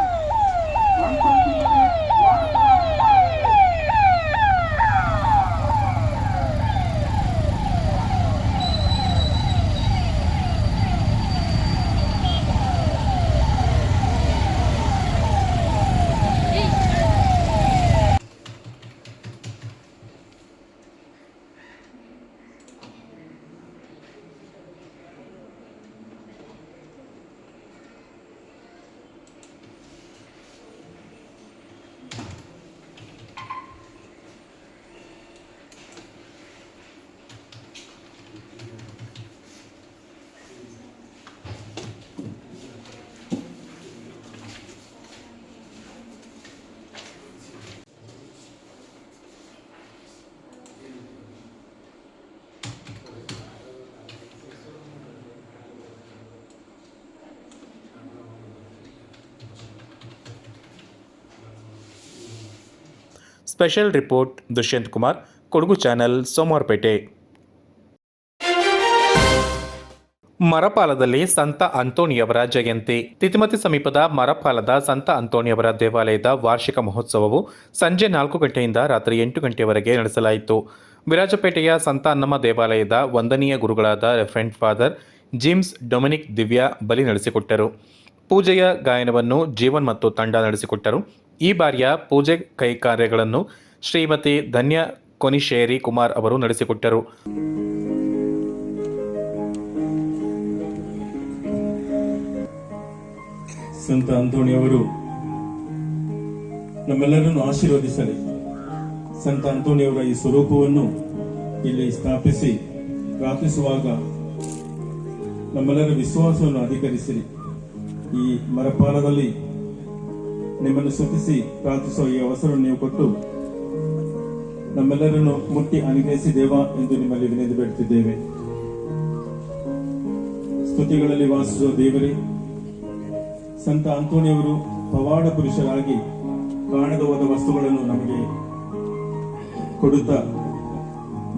Speaker 6: Special report Dushyanth Kumar, Kodagu channel, Somwarpet. ಮರಪಾಲದಲ್ಲಿ ಸಂತ ಅಂತೋಣಿಯವರ ಜಯಂತಿ. ತಿತಿಮತಿ ಸಮೀಪದ ಮರಪಾಲದ ಸಂತ ಅಂತೋಣಿಯವರ ದೇವಾಲಯದ ವಾರ್ಷಿಕ ಮಹೋತ್ಸವವು ಸಂಜೆ 4 ಗಂಟೆಯಿಂದ ರಾತ್ರಿ 8 ಗಂಟೆಯವರೆಗೆ ನಡೆಸಲಾಯಿತು. ವಿರಾಜಪೇಟೆಯ ಸಂತ ಅನ್ನಮ್ಮ ದೇವಾಲಯದ ವಂದನೀಯ ಗುರುಗಳಾದ ರೆಫರೆಂಟ್ ಫಾದರ್ ಜಿಮ್ಸ್ ಡೊಮಿನಿಕ್ ದಿವ್ಯಾ ಬಲಿ ನಡೆಸಿಕೊಟ್ಟರು. ಪೂಜೆಯ ಗಾಯನವನ್ನು ಜೀವನ್ ಮತ್ತು ತಂಡ ನಡೆಸಿಕೊಟ್ಟರು. ಈ ಬಾರಿಯ ಪೂಜೆ ಕೈಕಾರ್ಯಗಳನ್ನು ಶ್ರೀಮತಿ ಧನ್ಯ ಕೊನಿಶೇರಿ ಕುಮಾರ್ ಅವರು ನಡೆಸಿಕೊಟ್ಟರು.
Speaker 10: ಸಂತ ಅಂತೋಣಿಯವರು ನಮ್ಮೆಲ್ಲರನ್ನು ಆಶೀರ್ವದಿಸಲಿ. ಸಂತ ಅಂತೋಣಿಯವರ ಈ ಸ್ವರೂಪವನ್ನು ಇಲ್ಲಿ ಸ್ಥಾಪಿಸಿ ಪ್ರಾರ್ಥಿಸುವಾಗ ನಮ್ಮೆಲ್ಲರ ವಿಶ್ವಾಸವನ್ನು ಅಧಿಕರಿಸಿರಿ. ಈ ಮರಪಾಲದಲ್ಲಿ ನಿಮ್ಮನ್ನು ಸ್ತುತಿಸಿ ಪ್ರಾರ್ಥಿಸುವ ಈ ಅವಸರವನ್ನು ನೀವು ಕೊಟ್ಟು ನಮ್ಮೆಲ್ಲರನ್ನು ಮುಟ್ಟಿ ಅನುಗ್ರಹಿಸಿ ದೇವ ಎಂದು ನಿಮ್ಮಲ್ಲಿ ವಿನಂತಿ ಬೇಡುತ್ತಿದ್ದೇವೆ. ಸ್ತುತಿಗಳಲ್ಲಿ ವಾಸಿಸುವ ದೇವರೇ, ಸಂತ ಅಂತೋಣಿಯವರು ಪವಾಡ ಪುರುಷರಾಗಿ ಕಾಣದ ಹೋದ ವಸ್ತುಗಳನ್ನು ನಮಗೆ ಕೊಡುತ್ತಾ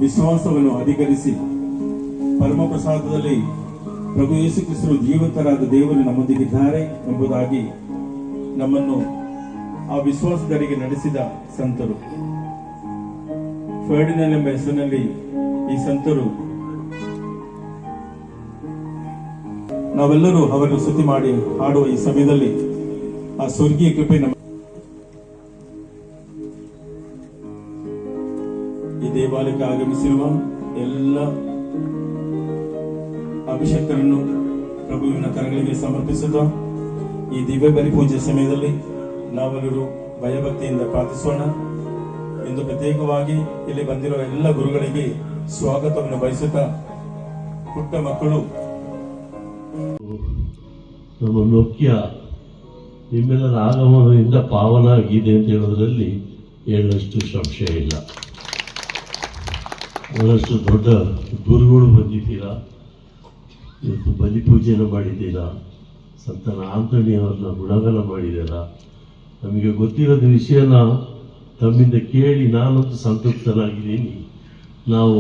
Speaker 10: ವಿಶ್ವಾಸವನ್ನು ಅಧಿಕರಿಸಿ ಪರಮ ಪ್ರಸಾದದಲ್ಲಿ ಪ್ರಭು ಯೇಸು ಕ್ರಿಸ್ತರು ಜೀವಂತರಾದ ದೇವರು ನಮ್ಮೊಂದಿಗಿದ್ದಾರೆ ಎಂಬುದಾಗಿ ನಮ್ಮನ್ನು ಆ ವಿಶ್ವಾಸದರಿಗೆ ನಡೆಸಿದ ಸಂತರು. ಫರ್ಡಿನಲ್ ಎಂಬ ಹೆಸರಿನಲ್ಲಿ ಈ ಸಂತರು ನಾವೆಲ್ಲರೂ ಅವರನ್ನು ಸ್ತುತಿ ಮಾಡಿ ಹಾಡುವ ಈ ಸಮಯದಲ್ಲಿ ಆ ಸ್ವರ್ಗೀಯ ಕೃಪೆ ನಮ್ಮ ಈ ದೇವಾಲಯಕ್ಕೆ ಆಗಮಿಸಿರುವ ಎಲ್ಲ ಅಭಿಷೇಕರನ್ನು ಪ್ರಭುವಿನ ಕರಗಳಿಗೆ ಸಮರ್ಪಿಸುತ್ತಾ ಈ ದಿವ್ಯ ಬಲಿ ಪೂಜೆ ಸಮಯದಲ್ಲಿ ನಾವೆಲ್ಲರೂ ಭಯಭಕ್ತಿಯಿಂದ ಪ್ರಾರ್ಥಿಸೋಣ ಎಂದು ಪ್ರತ್ಯೇಕವಾಗಿ ಇಲ್ಲಿ ಬಂದಿರುವ ಎಲ್ಲ ಗುರುಗಳಿಗೆ ಸ್ವಾಗತವನ್ನು ಬಯಸುತ್ತಾ ಪುಟ್ಟ ಮಕ್ಕಳು
Speaker 11: ನಮ್ಮ ನೊಕ್ಯ ನಿಮ್ಮೆಲ್ಲರ ಆಗಮನದಿಂದ ಪಾವನ ಆಗಿದೆ ಅಂತ ಹೇಳೋದ್ರಲ್ಲಿ ಹೇಳಷ್ಟು ಸಂಶಯ ಇಲ್ಲ. ಬಹಳಷ್ಟು ದೊಡ್ಡ ಗುರುಗಳು ಬಂದಿದ್ದೀರಾ, ಇವತ್ತು ಬಲಿಪೂಜೆಯನ್ನು ಮಾಡಿದ್ದೀರಾ, ಸಂತನ ಆಂತಣಿಯವರನ್ನ ಗುಣಗಾನ ಮಾಡಿದ್ದೀರಾ. ನಮಗೆ ಗೊತ್ತಿರೋದ ವಿಷಯನ ತಮ್ಮಿಂದ ಕೇಳಿ ನಾನಂತೂ ಸಂತೃಪ್ತನಾಗಿದ್ದೀನಿ. ನಾವು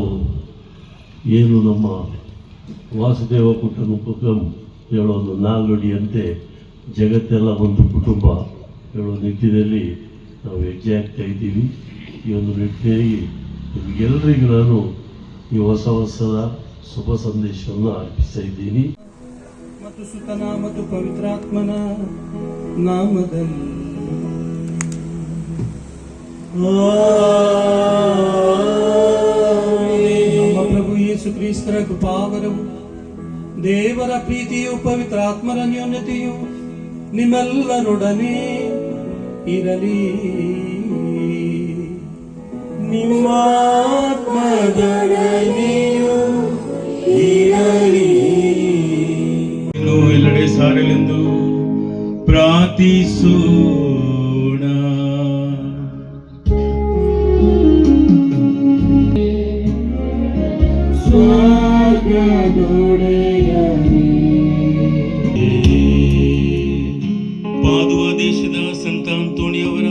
Speaker 11: ಏನು ನಮ್ಮ ವಾಸುದೇವ ಕುಟುಂಬಕಂ ಹೇಳೋ ಒಂದು ನಾಲ್ನುಡಿಯಂತೆ ಜಗತ್ತೆಲ್ಲ ಒಂದು ಕುಟುಂಬ ಹೇಳೋ ನಿಟ್ಟಿನಲ್ಲಿ ನಾವು ಹೆಜ್ಜೆ ಆಗ್ತಾ ಇದ್ದೀವಿ. ಈ ಒಂದು ನಿಟ್ಟಿನಲ್ಲಿ ನಿಮಗೆಲ್ಲರಿಗೂ ನಾನು ಈ ಹೊಸ ವರ್ಷದ ಶುಭ ಸಂದೇಶವನ್ನು ಅರ್ಪಿಸ್ತಾ ಇದ್ದೀನಿ.
Speaker 10: ಮತ್ತು ಸುತನ ಮತ್ತು ಪವಿತ್ರಾತ್ಮನ ನಾಮದಲ್ಲಿ ನಮ್ಮ ಪ್ರಭು ಯೇಸು ಕ್ರಿಸ್ತರ ಕೃಪಾವರವು, ದೇವರ ಪ್ರೀತಿಯು, ಪವಿತ್ರಾತ್ಮರ ಅನ್ಯೋನ್ಯತೆಯು ನಿಮ್ಮೆಲ್ಲರೊಡನೆ ಇರಲಿ. ನಿಮ್ಮ ಆತ್ಮದೊಡನೆಯೂ ಇರಲಿ. ಎಲ್ಲೆಡೆ ಸಾರಲೆಂದು ಪ್ರಾರ್ಥಿಸೋಣ. ಪಾದುವ ದೇಶದ ಸಂತ ಅಂತೋಣಿಯವರ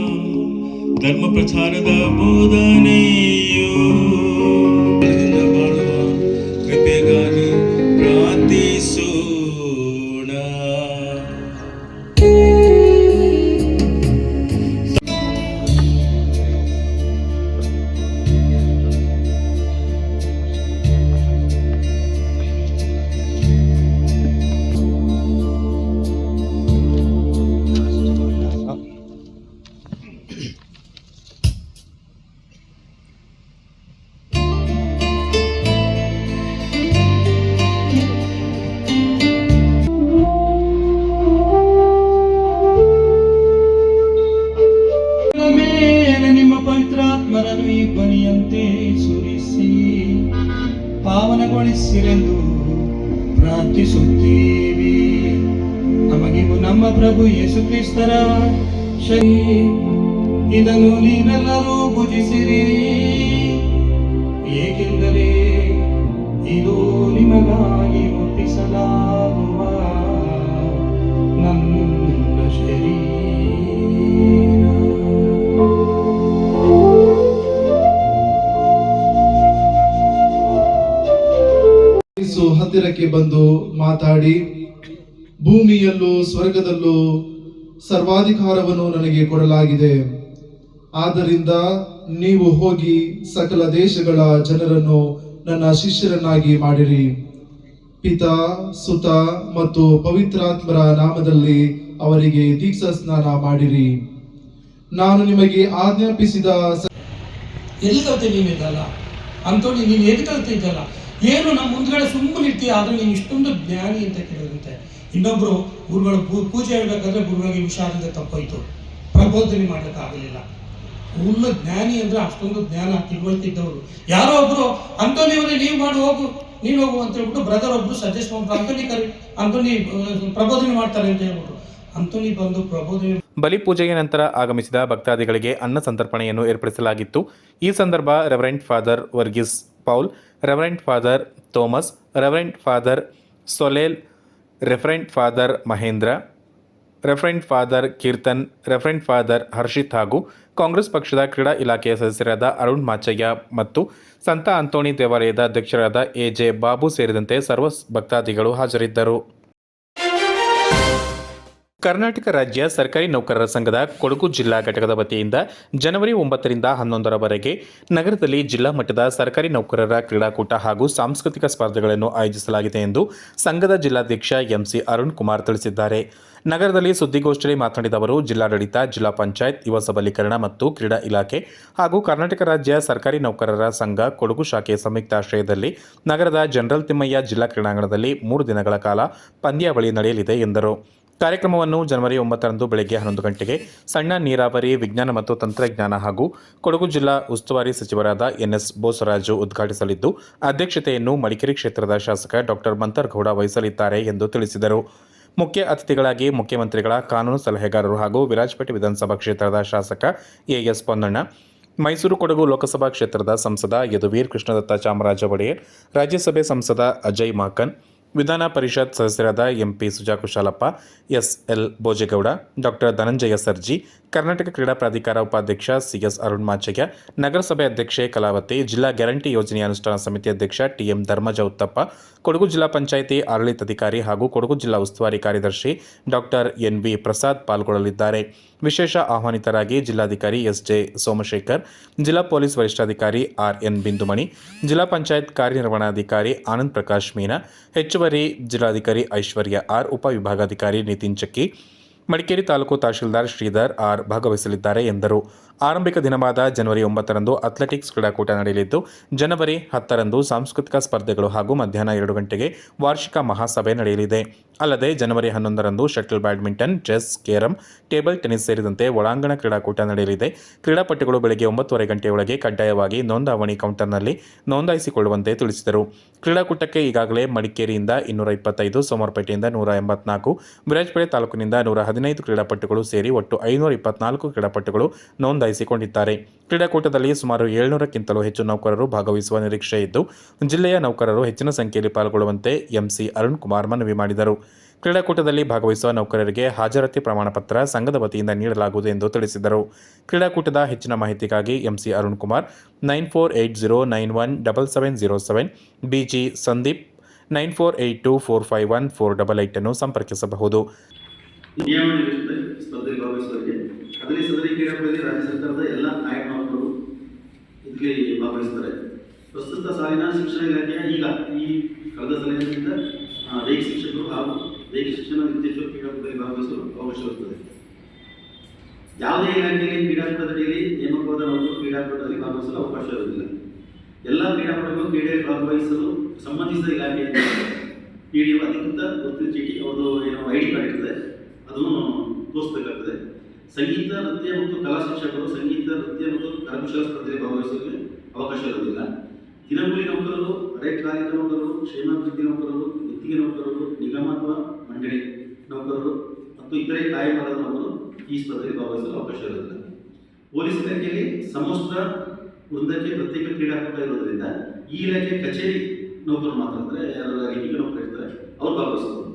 Speaker 10: ಧರ್ಮ ಪ್ರಚಾರದ ಬೋಧನೆಯು ಬಾಳುವ ಕೃಪೆಗಾಗಿ ಪ್ರಾರ್ಥನೆ
Speaker 12: ಹೊಂದುತ್ತೀವಿ. ನಮಗಿವು ನಮ್ಮ ಪ್ರಭು ಯೇಸು ಕ್ರಿಸ್ತರ ಶರೀರ, ಇದನ್ನು ನೀವೆಲ್ಲರೂ ಭುಜಿಸಿರಿ, ಏಕೆಂದರೆ ಇದು ನಿಮಗಾಗಿ ಒಪ್ಪಿಸಲಾಗುವ ನನ್ನ ಶರೀರ.
Speaker 13: ಹತ್ತಿರಕ್ಕೆ ಬಂದು ಮಾತಾಡಿ, ಭೂಮಿಯಲ್ಲೂ ಸ್ವರ್ಗದಲ್ಲೂ ಸರ್ವಾಧಿಕಾರವನ್ನು ನನಗೆ ಕೊಡಲಾಗಿದೆ. ಆದ್ದರಿಂದ ನೀವು ಹೋಗಿ ಸಕಲ ದೇಶಗಳ ಜನರನ್ನು ನನ್ನ ಶಿಷ್ಯರನ್ನಾಗಿ ಮಾಡಿರಿ. ಪಿತಾ, ಸುತ ಮತ್ತು ಪವಿತ್ರಾತ್ಮರ ನಾಮದಲ್ಲಿ ಅವರಿಗೆ ದೀಕ್ಷಾ ಸ್ನಾನ ಮಾಡಿರಿ. ನಾನು ನಿಮಗೆ ಆಜ್ಞಾಪಿಸಿದ
Speaker 12: ಎಲ್ಲಿ ಕಲ್ತೆ ನೀನಿದ್ದಲ್ಲ ಅಂತೋಳಿ, ನೀನು ಎಲ್ಲಿ ಕಲ್ತಿದ್ದಲ್ಲ, ಏನು ನಮ್ಮ ಮುಂದ್ಗಡೆ ಸುಮ್ಮನೆ ಇರ್ತೀಯ, ಆದ್ರೆ ನೀನು ಇಷ್ಟೊಂದು ಜ್ಞಾನಿ ಅಂತ ಕೇಳಿದಂತೆ. ಇನ್ನೊಬ್ರು ಗುರುಗಳು ಪೂಜೆ ಹೇಳ್ಬೇಕಾದ್ರೆ ಗುರುಗಳಿಗೆ ಹುಷಾರಿದೆ, ತಪ್ಪೋಯ್ತು, ಪ್ರಬೋಧನೆ ಮಾಡ್ಲಿಕ್ಕಾಗಲಿಲ್ಲ. ಉಳ್ಳ ಜ್ಞಾನಿ ಅಂದ್ರೆ ಅಷ್ಟೊಂದು ಜ್ಞಾನ ತಿಳುವಳಿಕೆ ಇದ್ದವರು. ಯಾರೋ ಒಬ್ರು ಅಂತೋನಿಯವರೇ ನೀವು ಮಾಡಿ ಹೋಗು, ನೀನು ಹೋಗು ಅಂತ ಹೇಳ್ಬಿಟ್ಟು ಬ್ರದರ್ ಒಬ್ರು ಸಜೆಸ್ಟ್ ಮಾಡ್ತಾರೆ, ಅಂತೋನಿ ಪ್ರಬೋಧನೆ ಮಾಡ್ತಾರೆ ಅಂತ ಹೇಳ್ಬಿಟ್ಟು ಅಂತೋನಿ ಬಂದು ಪ್ರಬೋಧನೆ.
Speaker 6: ಬಲಿಪೂಜೆಯ ನಂತರ ಆಗಮಿಸಿದ ಭಕ್ತಾದಿಗಳಿಗೆ ಅನ್ನ ಸಂತರ್ಪಣೆಯನ್ನು ಏರ್ಪಡಿಸಲಾಗಿತ್ತು. ಈ ಸಂದರ್ಭ reverend father Varghese Paul, reverend father Thomas, reverend father ಸೊಲೇಲ್, reverend father Mahendra, reverend father Keerthan, reverend father Harshith ಹಾಗೂ ಕಾಂಗ್ರೆಸ್ ಪಕ್ಷದ ಕ್ರೀಡಾ ಇಲಾಖೆಯ ಸದಸ್ಯರಾದ ಅರುಣ್ ಮಾಚಯ್ಯ ಮತ್ತು ಸಂತ ಅಂತೋಣಿ ದೇವಾಲಯದ ಅಧ್ಯಕ್ಷರಾದ ಎ.ಜೆ. ಬಾಬು ಸೇರಿದಂತೆ ಸರ್ವ ಭಕ್ತಾದಿಗಳು ಹಾಜರಿದ್ದರು. ಕರ್ನಾಟಕ ರಾಜ್ಯ ಸರ್ಕಾರಿ ನೌಕರರ ಸಂಘದ ಕೊಡಗು ಜಿಲ್ಲಾ ಘಟಕದ ವತಿಯಿಂದ ಜನವರಿ 9ರಿಂದ 11ರವರೆಗೆ ನಗರದಲ್ಲಿ ಜಿಲ್ಲಾ ಮಟ್ಟದ ಸರ್ಕಾರಿ ನೌಕರರ ಕ್ರೀಡಾಕೂಟ ಹಾಗೂ ಸಾಂಸ್ಕೃತಿಕ ಸ್ಪರ್ಧೆಗಳನ್ನು ಆಯೋಜಿಸಲಾಗಿದೆ ಎಂದು ಸಂಘದ ಜಿಲ್ಲಾಧ್ಯಕ್ಷ ಎಂಸಿ ಅರುಣ್ ಕುಮಾರ್ ತಿಳಿಸಿದ್ದಾರೆ. ನಗರದಲ್ಲಿ ಸುದ್ದಿಗೋಷ್ಠಿಯಲ್ಲಿ ಮಾತನಾಡಿದ ಅವರು, ಜಿಲ್ಲಾಡಳಿತ, ಜಿಲ್ಲಾ ಪಂಚಾಯತ್, ಯುವ ಸಬಲೀಕರಣ ಮತ್ತು ಕ್ರೀಡಾ ಇಲಾಖೆ ಹಾಗೂ ಕರ್ನಾಟಕ ರಾಜ್ಯ ಸರ್ಕಾರಿ ನೌಕರರ ಸಂಘ ಕೊಡಗು ಶಾಖೆ ಸಂಯುಕ್ತಾಶ್ರಯದಲ್ಲಿ ನಗರದ ಜನರಲ್ ತಿಮ್ಮಯ್ಯ ಜಿಲ್ಲಾ ಕ್ರೀಡಾಂಗಣದಲ್ಲಿ 3 ದಿನಗಳ ಕಾಲ ಪಂದ್ಯಾವಳಿ ನಡೆಯಲಿದೆ ಎಂದರು. ಕಾರ್ಯಕ್ರಮವನ್ನು ಜನವರಿ 9ರಂದು ಬೆಳಗ್ಗೆ 11 ಗಂಟೆಗೆ ಸಣ್ಣ ನೀರಾವರಿ, ವಿಜ್ಞಾನ ಮತ್ತು ತಂತ್ರಜ್ಞಾನ ಹಾಗೂ ಕೊಡಗು ಜಿಲ್ಲಾ ಉಸ್ತುವಾರಿ ಸಚಿವರಾದ ಎನ್ಎಸ್ ಬೋಸರಾಜು ಉದ್ಘಾಟಿಸಲಿದ್ದು, ಅಧ್ಯಕ್ಷತೆಯನ್ನು ಮಡಿಕೇರಿ ಕ್ಷೇತ್ರದ ಶಾಸಕ ಡಾಕ್ಟರ್ ಮಂತರ್ಗೌಡ ವಹಿಸಲಿದ್ದಾರೆ ಎಂದು ತಿಳಿಸಿದರು. ಮುಖ್ಯ ಅತಿಥಿಗಳಾಗಿ ಮುಖ್ಯಮಂತ್ರಿಗಳ ಕಾನೂನು ಸಲಹೆಗಾರರು ಹಾಗೂ ವಿರಾಜಪೇಟೆ ವಿಧಾನಸಭಾ ಕ್ಷೇತ್ರದ ಶಾಸಕ ಎಎಸ್ ಪೊನ್ನಣ್ಣ, ಮೈಸೂರು ಕೊಡಗು ಲೋಕಸಭಾ ಕ್ಷೇತ್ರದ ಸಂಸದ ಯದುವೀರ್ ಕೃಷ್ಣದತ್ತ ಚಾಮರಾಜ ಒಡೆಯರ್, ರಾಜ್ಯಸಭೆ ಸಂಸದ ಅಜಯ್ ಮಾಕನ್, ವಿಧಾನ ಪರಿಷತ್ ಸದಸ್ಯರಾದ MP Suja Kushalappa, SL Bhojegowda, doctor Dhananjaya Sarji, Karnataka ಕ್ರೀಡಾ ಪ್ರಾಧಿಕಾರ ಉಪಾಧ್ಯಕ್ಷ ಸಿಎಸ್ ಅರುಣ್ ಮಾಚಯ್ಯ, ನಗರಸಭೆ ಅಧ್ಯಕ್ಷೆ ಕಲಾವತಿ, ಜಿಲ್ಲಾ ಗ್ಯಾರಂಟಿ ಯೋಜನೆಯ ಅನುಷ್ಠಾನ ಸಮಿತಿ ಅಧ್ಯಕ್ಷ ಟಿಎಂ ಧರ್ಮಜ ಉತ್ತಪ್ಪ, ಕೊಡಗು ಜಿಲ್ಲಾ ಪಂಚಾಯಿತಿ ಆಡಳಿತಾಧಿಕಾರಿ ಹಾಗೂ ಕೊಡಗು ಜಿಲ್ಲಾ ಉಸ್ತುವಾರಿ ಕಾರ್ಯದರ್ಶಿ ಡಾಕ್ಟರ್ ಎನ್ವಿ ಪ್ರಸಾದ್ ಪಾಲ್ಗೊಳ್ಳಲಿದ್ದಾರೆ. ವಿಶೇಷ ಆಹ್ವಾನಿತರಾಗಿ ಜಿಲ್ಲಾಧಿಕಾರಿ ಎಸ್ಜೆ ಸೋಮಶೇಖರ್, ಜಿಲ್ಲಾ ಪೊಲೀಸ್ ವರಿಷ್ಠಾಧಿಕಾರಿ ಆರ್ಎನ್ ಬಿಂದುಮಣಿ, ಜಿಲ್ಲಾ ಪಂಚಾಯತ್ ಕಾರ್ಯನಿರ್ವಹಣಾಧಿಕಾರಿ ಆನಂದ್ ಪ್ರಕಾಶ್ ಮೀನಾ, ಹೆಚ್ಚುವರಿ ಜಿಲ್ಲಾಧಿಕಾರಿ ಐಶ್ವರ್ಯ ಆರ್, ಉಪವಿಭಾಗಾಧಿಕಾರಿ ನಿತಿನ್ ಚಕ್ಕಿ, ಮಡಿಕೇರಿ ತಾಲೂಕು ತಹಶೀಲ್ದಾರ್ ಶ್ರೀಧರ್ ಆರ್ ಭಾಗವಹಿಸಲಿದ್ದಾರೆ ಎಂದರು. ಆರಂಭಿಕ ದಿನವಾದ ಜನವರಿ 9ರಂದು ಅಥ್ಲೆಟಿಕ್ಸ್ ಕ್ರೀಡಾಕೂಟ ನಡೆಯಲಿದ್ದು, ಜನವರಿ 10ರಂದು ಸಾಂಸ್ಕೃತಿಕ ಸ್ಪರ್ಧೆಗಳು ಹಾಗೂ ಮಧ್ಯಾಹ್ನ 2 ಗಂಟೆಗೆ ವಾರ್ಷಿಕ ಮಹಾಸಭೆ ನಡೆಯಲಿದೆ. ಅಲ್ಲದೆ ಜನವರಿ 11ರಂದು shuttle badminton, chess, carrom, table tennis ಸೇರಿದಂತೆ ಒಳಾಂಗಣ ಕ್ರೀಡಾಕೂಟ ನಡೆಯಲಿದೆ. ಕ್ರೀಡಾಪಟುಗಳು ಬೆಳಗ್ಗೆ 9:30 ಗಂಟೆಯೊಳಗೆ ಕಡ್ಡಾಯವಾಗಿ ನೋಂದಾವಣಿ ಕೌಂಟರ್ನಲ್ಲಿ ನೋಂದಾಯಿಸಿಕೊಳ್ಳುವಂತೆ ತಿಳಿಸಿದರು. ಕ್ರೀಡಾಕೂಟಕ್ಕೆ ಈಗಾಗಲೇ ಮಡಿಕೇರಿಯಿಂದ 225, ಸೋಮವಾರಪೇಟೆಯಿಂದ 184, ವಿರಾಜಪೇಟೆ ತಾಲೂಕಿನಿಂದ 115 ಕ್ರೀಡಾಪಟುಗಳು ಸೇರಿ ಒಟ್ಟು 524 ಕ್ರೀಡಾಪಟುಗಳು ನೋಂದಾಯಿಸಿಕೊಂಡಿದ್ದಾರೆ. ಕ್ರೀಡಾಕೂಟದಲ್ಲಿ ಸುಮಾರು 700ಕ್ಕಿಂತಲೂ ಹೆಚ್ಚು ನೌಕರರು ಭಾಗವಹಿಸುವ ನಿರೀಕ್ಷೆ ಇದ್ದು, ಜಿಲ್ಲೆಯ ನೌಕರರು ಹೆಚ್ಚಿನ ಸಂಖ್ಯೆಯಲ್ಲಿ ಪಾಲ್ಗೊಳ್ಳುವಂತೆ ಎಂಸಿ ಅರುಣ್ ಕುಮಾರ್ ಮನವಿ ಮಾಡಿದರು. ಕ್ರೀಡಾಕೂಟದಲ್ಲಿ ಭಾಗವಹಿಸುವ ನೌಕರರಿಗೆ ಹಾಜರಾತಿ ಪ್ರಮಾಣಪತ್ರ ಸಂಘದ ವತಿಯಿಂದ ನೀಡಲಾಗುವುದು ಎಂದು ತಿಳಿಸಿದರು. ಕ್ರೀಡಾಕೂಟದ ಹೆಚ್ಚಿನ ಮಾಹಿತಿಗಾಗಿ ಎಂಸಿ ಅರುಣ್ ಕುಮಾರ್ 9480917707, ಬಿಜಿ ಸಂದೀಪ್ 9482451488 ಅನ್ನು ಸಂಪರ್ಕಿಸಬಹುದು.
Speaker 14: ಅದರಲ್ಲಿ ಸದರಿ ಕ್ರೀಡಾಕೂಟದಲ್ಲಿ ರಾಜ್ಯ ಸರ್ಕಾರದ ಎಲ್ಲ ನಾಯಕ ನೌಕರರು ಇದರಲ್ಲಿ ಭಾಗವಹಿಸ್ತಾರೆ. ಪ್ರಸ್ತುತ ಸಾಲಿನ ಶಿಕ್ಷಣ ಇಲಾಖೆಯ ಈಗ ಈ ಕಳೆದ ಸಾಲಿನಿಂದ ದೈಹಿಕ ಶಿಕ್ಷಕರು ಹಾಗೂ ದೈಹಿಕ ಶಿಕ್ಷಣ ನಿರ್ದೇಶಕರು ಕ್ರೀಡಾಕೂಟದಲ್ಲಿ ಭಾಗವಹಿಸಲು ಅವಶ್ಯವಿರುತ್ತದೆ. ಯಾವುದೇ ಇಲಾಖೆಯಲ್ಲಿ ಕ್ರೀಡಾಕೂಟದಲ್ಲಿ ನೇಮಕವಾದ ನೌಕರರು ಕ್ರೀಡಾಕೂಟದಲ್ಲಿ ಭಾಗವಹಿಸಲು ಅವಕಾಶ ಇರುವುದಿಲ್ಲ. ಎಲ್ಲ ಕ್ರೀಡಾಪಟುಗಳು ಕ್ರೀಡೆಯಲ್ಲಿ ಭಾಗವಹಿಸಲು ಸಂಬಂಧಿಸಿದ ಇಲಾಖೆಯಿಂದ PDO ಅಧಿಕೃತ ಗುರುತಿನ ಚೀಟಿ, ಅವರು ಏನೋ ID ಕಾರ್ಡ್ ಇರ್ತದೆ, ಅದನ್ನು ತೋರಿಸಬೇಕಾಗ್ತದೆ. ಸಂಗೀತ, ನೃತ್ಯ ಮತ್ತು ಕಲಾ ಶಿಕ್ಷಕರು ಸಂಗೀತ, ನೃತ್ಯ ಮತ್ತು ಕರಕುಶಲ ಸ್ಪರ್ಧೆಯಲ್ಲಿ ಭಾಗವಹಿಸಲು ಅವಕಾಶ ಇರುವುದಿಲ್ಲ. ದಿನಗೂಲಿ ನೌಕರರು, ಅರೆಕಾಲಿಕ ನೌಕರರು, ಕ್ಷೇಮಾಭಿವೃದ್ಧಿ ನೌಕರರು, ಗುತ್ತಿಗೆ ನೌಕರರು, ನಿಗಮ ಅಥವಾ ಮಂಡಳಿ ನೌಕರರು ಮತ್ತು ಇತರೆ ಕಾಯಕವಾದ ನೌಕರರು ಈ ಸ್ಪರ್ಧೆಯಲ್ಲಿ ಭಾಗವಹಿಸಲು ಅವಕಾಶ ಇರುತ್ತದೆ. ಪೊಲೀಸ್ ಇಲಾಖೆಯಲ್ಲಿ ಸಮವಸ್ತ್ರ ವೃಂದಕ್ಕೆ ಪ್ರತ್ಯೇಕ ಕ್ರೀಡಾಕೂಟ ಇರೋದರಿಂದ ಈ ಇಲಾಖೆ ಕಚೇರಿ ನೌಕರರು ಮಾತ್ರ, ಅಂದರೆ ಯಾರು ಲಿಪಿಕ ನೌಕರು ಇರ್ತಾರೆ ಅವರು ಭಾಗವಹಿಸಬಹುದು.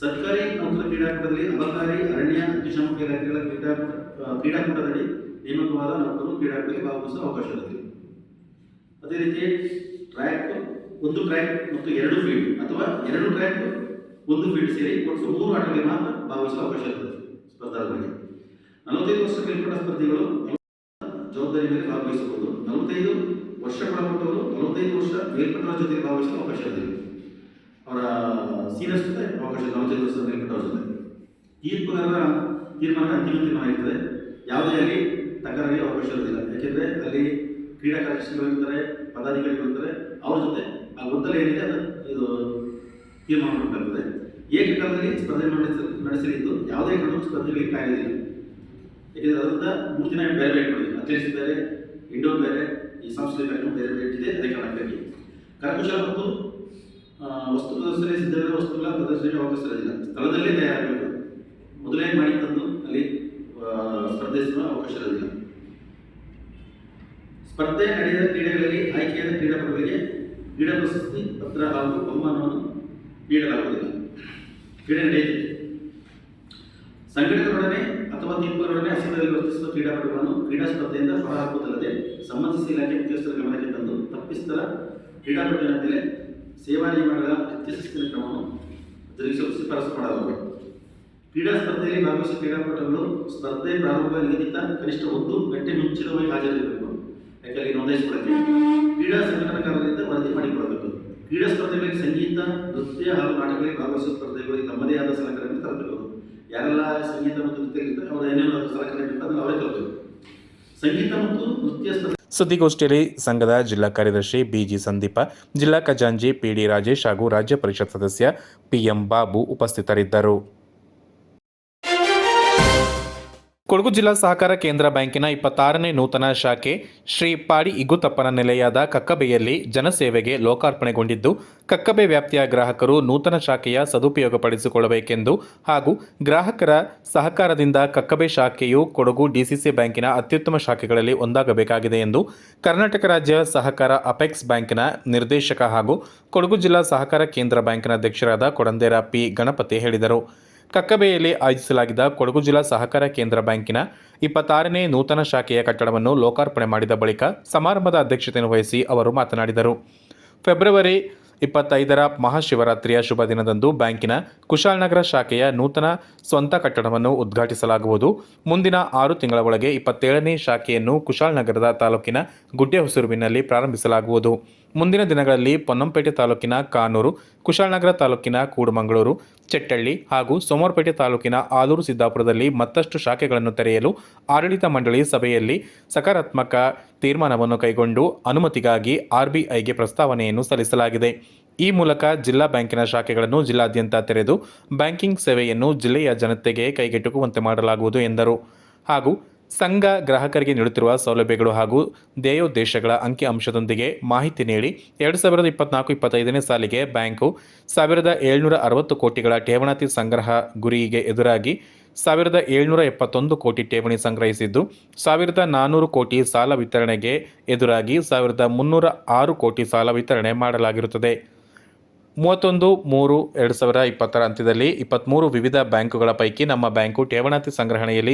Speaker 14: ಸರ್ಕಾರಿ ನೌಕರ ಕ್ರೀಡಾಕೂಟದಲ್ಲಿ ಅಬಕಾರಿ, ಅರಣ್ಯ, ಅಗ್ನಿಶಾಮಕ ಇಲಾಖೆಗಳ ಕ್ರೀಡಾಕೂಟದಲ್ಲಿ ನೇಮಕವಾದ ನೌಕರರು ಕ್ರೀಡಾಕೂಟದಲ್ಲಿ ಭಾಗವಹಿಸಲು ಅವಕಾಶ ಇರುತ್ತದೆ. ಅದೇ ರೀತಿ ಟ್ರ್ಯಾಕ್, 1 ಟ್ರ್ಯಾಕ್ ಮತ್ತು 2 ಫೀಲ್ಡ್ ಅಥವಾ 2 ಟ್ರ್ಯಾಕ್ 1 ಫೀಲ್ಡ್ ಸೇರಿ ಒಟ್ಟು 3 ಆಟಗಳಿಗೆ ಮಾತ್ರ ಭಾಗವಹಿಸಲು ಅವಕಾಶ ಇರುತ್ತದೆ ಸ್ಪರ್ಧಾರ್ಥಿಗಳಿಗೆ. 45 ವರ್ಷ ಮೇಲ್ಪಟ್ಟ ಸ್ಪರ್ಧಿಗಳು ಜವಾಬ್ದಾರಿ ಮೇಲೆ ಭಾಗವಹಿಸಬಹುದು. 45 ವರ್ಷ ಒಳಪಟ್ಟವರು 45 ವರ್ಷ ಮೇಲ್ಪಟ್ಟವರ ಜೊತೆಗೆ ಭಾಗವಹಿಸಲು ಅವಕಾಶ ಇರುತ್ತದೆ. ಅವರ ಸೀನಿಯರ್ಸ್ ಜೊತೆ ಅವಕಾಶ 45 ವರ್ಷ ಮೇಲ್ಪಟ್ಟವರ ಜೊತೆ. ತೀರ್ಪುಗಾರರ ತೀರ್ಮಾನ ಅಂತಿಮ ತೀರ್ಮಾನ ಇರ್ತದೆ. ಯಾವುದೇ ಆಗಲಿ ತಕರಾರಿಗೆ ಅವಕಾಶ ಇರುವುದಿಲ್ಲ. ಯಾಕೆಂದರೆ ಅಲ್ಲಿ ಕ್ರೀಡಾ ಕಾರ್ಯದರ್ಶಿಗಳು ಇರ್ತಾರೆ, ಪದಾಧಿಕಾರಿಗಳು ಇರ್ತಾರೆ, ಅವ್ರ ಜೊತೆ ಆ ಗೊಂದಲ ಏನಿದೆ ಅದು ಇದು ತೀರ್ಮಾನ ಮಾಡಬೇಕಾಗ್ತದೆ. ಏಕಕಾಲದಲ್ಲಿ ಸ್ಪರ್ಧೆ ನಡೆಸಲಿದ್ದು ಯಾವುದೇ ಕಾರಣಕ್ಕೂ ಸ್ಪರ್ಧೆಗಳಿಗೆ ಕಾಯುವುದಿಲ್ಲ. ಯಾಕೆಂದರೆ ಅದರಿಂದ 3 ದಿನ ಬೇರೆ ಬೇರೆ ಇಟ್ಕೊಂಡಿದೆ. ಅಥ್ಲೆಟಿಕ್ಸ್ ಬೇರೆ, ಇಂಡೋರ್ ಬೇರೆ, ಈ ಸಾಂಸ್ಕೃತಿಕ ಕಾರ್ಯಕ್ರಮ ಬೇರೆ ಬೇರೆ ಇಟ್ಟಿದೆ. ಅದೇ ಕಾರಣಕ್ಕಾಗಿ ಕರಕುಶಲ ಮತ್ತು ವಸ್ತು ಪ್ರದರ್ಶನ, ಸಿದ್ಧವಿರುವ ವಸ್ತುಗಳ ಪ್ರದರ್ಶನಕ್ಕೆ ಅವಕಾಶ ಇರೋದಿಲ್ಲ. ಸ್ಥಳದಲ್ಲೇ ತಯಾರಾಗಬೇಕು. ಮೊದಲೇ ಮಾಡಿ ತಂದು ಅಲ್ಲಿ ಸ್ಪರ್ಧಿಸುವ ಅವಕಾಶ ಇರೋದಿಲ್ಲ. ಸ್ಪರ್ಧೆ ನಡೆದ ಕ್ರೀಡೆಗಳಲ್ಲಿ ಆಯ್ಕೆಯಾದ ಕ್ರೀಡಾಪಟುಗಳಿಗೆ ಕ್ರೀಡಾ ಪ್ರಶಸ್ತಿ ಪತ್ರ ಹಾಗೂ ಬಹುಮಾನವನ್ನು ನೀಡಲಾಗುವುದಿಲ್ಲ. ಕ್ರೀಡೆ ನಡೆಯುತ್ತಿದೆ. ಸಂಘಟನೆಗಳೊಡನೆ ಅಥವಾ ತೀರ್ಪುಗಳೊಡನೆ ಅಸಮಯದಲ್ಲಿ ವರ್ತಿಸುವ ಕ್ರೀಡಾಪಟುಗಳನ್ನು ಕ್ರೀಡಾ ಸ್ಪರ್ಧೆಯಿಂದ ಹೊರಹಾಕುವುದಲ್ಲದೆ ಸಂಬಂಧಿಸಿದ ಇಲಾಖೆ ಮುಖ್ಯಸ್ಥರ ಗಮನಕ್ಕೆ ತಂದು ತಪ್ಪಿಸ್ತರ ಕ್ರೀಡಾಪಟುವಿನ ಮೇಲೆ ಸೇವಾ ನಿಯಮಗಳ ನಿತ್ಯಶಿಸ್ತಿನ ಕ್ರಮವನ್ನು ಜರುಗಿಸಲು ಶಿಫಾರಸು ಮಾಡಲಾಗುವುದು. ಕ್ರೀಡಾ ಸ್ಪರ್ಧೆಯಲ್ಲಿ ಭಾಗವಹಿಸುವ ಕ್ರೀಡಾಪಟುಗಳು ಸ್ಪರ್ಧೆ ಪ್ರಾರಂಭ ನಿಗದಿತ ಕನಿಷ್ಠ 1 ಗಂಟೆ ಮುಂಚಿತವಾಗಿ ಹಾಜರಿರಬೇಕು. ಯಾಕೆಂದರೆ ನೋಂದಾಯಿಸಿಕೊಳ್ಳಕ್ಕೆ ಕ್ರೀಡಾ ಸಂಘಟನಾಕಾರರಿಂದ ವರದಿ ಮಾಡಿಕೊಳ್ಳಬೇಕು. ಕ್ರೀಡಾ ಸ್ಪರ್ಧೆಗಳಿಗೆ ಸಂಗೀತ, ನೃತ್ಯ ಹಾಗೂ ನಾಟಕಗಳಿಗೆ ಭಾಗವಹಿಸುವ ಸ್ಪರ್ಧೆಗಳಿಗೆ ತಮ್ಮದೇ ಆದ ಸಲಕರಣೆಯನ್ನು ತರಬೇಕು. ಯಾರೆಲ್ಲ ಸಂಗೀತ ಮತ್ತು ನೃತ್ಯ ಇರ್ತಾರೆ ಅವರು ಏನೇನು ಸಲಕರಣೆ ಬೇಕಾದ್ರೆ ಅವರೇ ತರಬೇಕು. ಸಂಗೀತ ಮತ್ತು ನೃತ್ಯ
Speaker 6: ಸುದ್ದಿಗೋಷ್ಠಿಯಲ್ಲಿ ಸಂಘದ ಜಿಲ್ಲಾ ಕಾರ್ಯದರ್ಶಿ ಬಿಜಿ ಸಂದೀಪ, ಜಿಲ್ಲಾ ಖಜಾಂಚಿ ಪಿಡಿ ರಾಜೇಶ್ ಹಾಗೂ ರಾಜ್ಯ ಪರಿಷತ್ ಸದಸ್ಯ ಪಿಎಂ ಬಾಬು ಉಪಸ್ಥಿತರಿದ್ದರು. ಕೊಡಗು ಜಿಲ್ಲಾ ಸಹಕಾರ ಕೇಂದ್ರ ಬ್ಯಾಂಕಿನ 26ನೇ ನೂತನ ಶಾಖೆ ಶ್ರೀ ಪಾಡಿ ಇಗ್ಗುತಪ್ಪನ ನೆಲೆಯಾದ ಕಕ್ಕಬೆಯಲ್ಲಿ ಜನಸೇವೆಗೆ ಲೋಕಾರ್ಪಣೆಗೊಂಡಿದ್ದು, ಕಕ್ಕಬೆ ವ್ಯಾಪ್ತಿಯ ಗ್ರಾಹಕರು ನೂತನ ಶಾಖೆಯ ಸದುಪಯೋಗಪಡಿಸಿಕೊಳ್ಳಬೇಕೆಂದು ಹಾಗೂ ಗ್ರಾಹಕರ ಸಹಕಾರದಿಂದ ಕಕ್ಕಬೆ ಶಾಖೆಯು ಕೊಡಗು ಡಿಸಿಸಿ ಬ್ಯಾಂಕಿನ ಅತ್ಯುತ್ತಮ ಶಾಖೆಗಳಲ್ಲಿ ಒಂದಾಗಬೇಕಾಗಿದೆ ಎಂದು ಕರ್ನಾಟಕ ರಾಜ್ಯ ಸಹಕಾರ ಅಪೆಕ್ಸ್ ಬ್ಯಾಂಕಿನ ನಿರ್ದೇಶಕ ಹಾಗೂ ಕೊಡಗು ಜಿಲ್ಲಾ ಸಹಕಾರ ಕೇಂದ್ರ ಬ್ಯಾಂಕಿನ ಅಧ್ಯಕ್ಷರಾದ ಕೊಡಂದೇರ ಪಿ ಗಣಪತಿ ಹೇಳಿದರು. ಕಕ್ಕಬೆಯಲ್ಲಿ ಆಯೋಜಿಸಲಾಗಿದ್ದ ಕೊಡಗು ಜಿಲ್ಲಾ ಸಹಕಾರ ಕೇಂದ್ರ ಬ್ಯಾಂಕಿನ 26ನೇ ನೂತನ ಶಾಖೆಯ ಕಟ್ಟಡವನ್ನು ಲೋಕಾರ್ಪಣೆ ಮಾಡಿದ ಬಳಿಕ ಸಮಾರಂಭದ ಅಧ್ಯಕ್ಷತೆಯನ್ನು ವಹಿಸಿ ಅವರು ಮಾತನಾಡಿದರು. ಫೆಬ್ರವರಿ 25ರ ಮಹಾಶಿವರಾತ್ರಿಯ ಶುಭ ದಿನದಂದು ಬ್ಯಾಂಕಿನ ಕುಶಾಲನಗರ ಶಾಖೆಯ ನೂತನ ಸ್ವಂತ ಕಟ್ಟಡವನ್ನು ಉದ್ಘಾಟಿಸಲಾಗುವುದು. ಮುಂದಿನ 6 ತಿಂಗಳ ಒಳಗೆ 27ನೇ ಶಾಖೆಯನ್ನು ಕುಶಾಲನಗರದ ತಾಲೂಕಿನ ಗುಡ್ಡೆಹೊಸೂರಿನಲ್ಲಿ ಪ್ರಾರಂಭಿಸಲಾಗುವುದು. ಮುಂದಿನ ದಿನಗಳಲ್ಲಿ ಪೊನ್ನಂಪೇಟೆ ತಾಲೂಕಿನ ಕಾನೂರು, ಕುಶಾಲನಗರ ತಾಲೂಕಿನ ಕೂಡುಮಂಗಳೂರು, ಚೆಟ್ಟಳ್ಳಿ ಹಾಗೂ ಸೋಮವಾರಪೇಟೆ ತಾಲೂಕಿನ ಆಲೂರು ಸಿದ್ದಾಪುರದಲ್ಲಿ ಮತ್ತಷ್ಟು ಶಾಖೆಗಳನ್ನು ತೆರೆಯಲು ಆಡಳಿತ ಮಂಡಳಿ ಸಭೆಯಲ್ಲಿ ಸಕಾರಾತ್ಮಕ ತೀರ್ಮಾನವನ್ನು ಕೈಗೊಂಡು ಅನುಮತಿಗಾಗಿ ಆರ್ಬಿಐಗೆ ಪ್ರಸ್ತಾವನೆಯನ್ನು ಸಲ್ಲಿಸಲಾಗಿದೆ. ಈ ಮೂಲಕ ಜಿಲ್ಲಾ ಬ್ಯಾಂಕಿನ ಶಾಖೆಗಳನ್ನು ಜಿಲ್ಲಾದ್ಯಂತ ತೆರೆದು ಬ್ಯಾಂಕಿಂಗ್ ಸೇವೆಯನ್ನು ಜಿಲ್ಲೆಯ ಜನತೆಗೆ ಕೈಗೆಟುಕುವಂತೆ ಮಾಡಲಾಗುವುದು ಎಂದರು. ಹಾಗೂ ಸಂಘ ಗ್ರಾಹಕರಿಗೆ ನೀಡುತ್ತಿರುವ ಸೌಲಭ್ಯಗಳು ಹಾಗೂ ಧ್ಯೇಯೋದ್ದೇಶಗಳ ಅಂಕಿಅಂಶದೊಂದಿಗೆ ಮಾಹಿತಿ ನೀಡಿ 2024-25ನೇ ಸಾಲಿಗೆ ಬ್ಯಾಂಕು 1760 ಕೋಟಿಗಳ ಠೇವಣಿ ಸಂಗ್ರಹ ಗುರಿಗೆ ಎದುರಾಗಿ 1771 ಕೋಟಿ ಠೇವಣಿ ಸಂಗ್ರಹಿಸಿದ್ದು, 1400 ಕೋಟಿ ಸಾಲ ವಿತರಣೆಗೆ ಎದುರಾಗಿ 1306 ಕೋಟಿ ಸಾಲ ವಿತರಣೆ ಮಾಡಲಾಗಿರುತ್ತದೆ. 31/3/2020 ಅಂತ್ಯದಲ್ಲಿ 23 ವಿವಿಧ ಬ್ಯಾಂಕುಗಳ ಪೈಕಿ ನಮ್ಮ ಬ್ಯಾಂಕು ಠೇವಣಿ ಸಂಗ್ರಹಣೆಯಲ್ಲಿ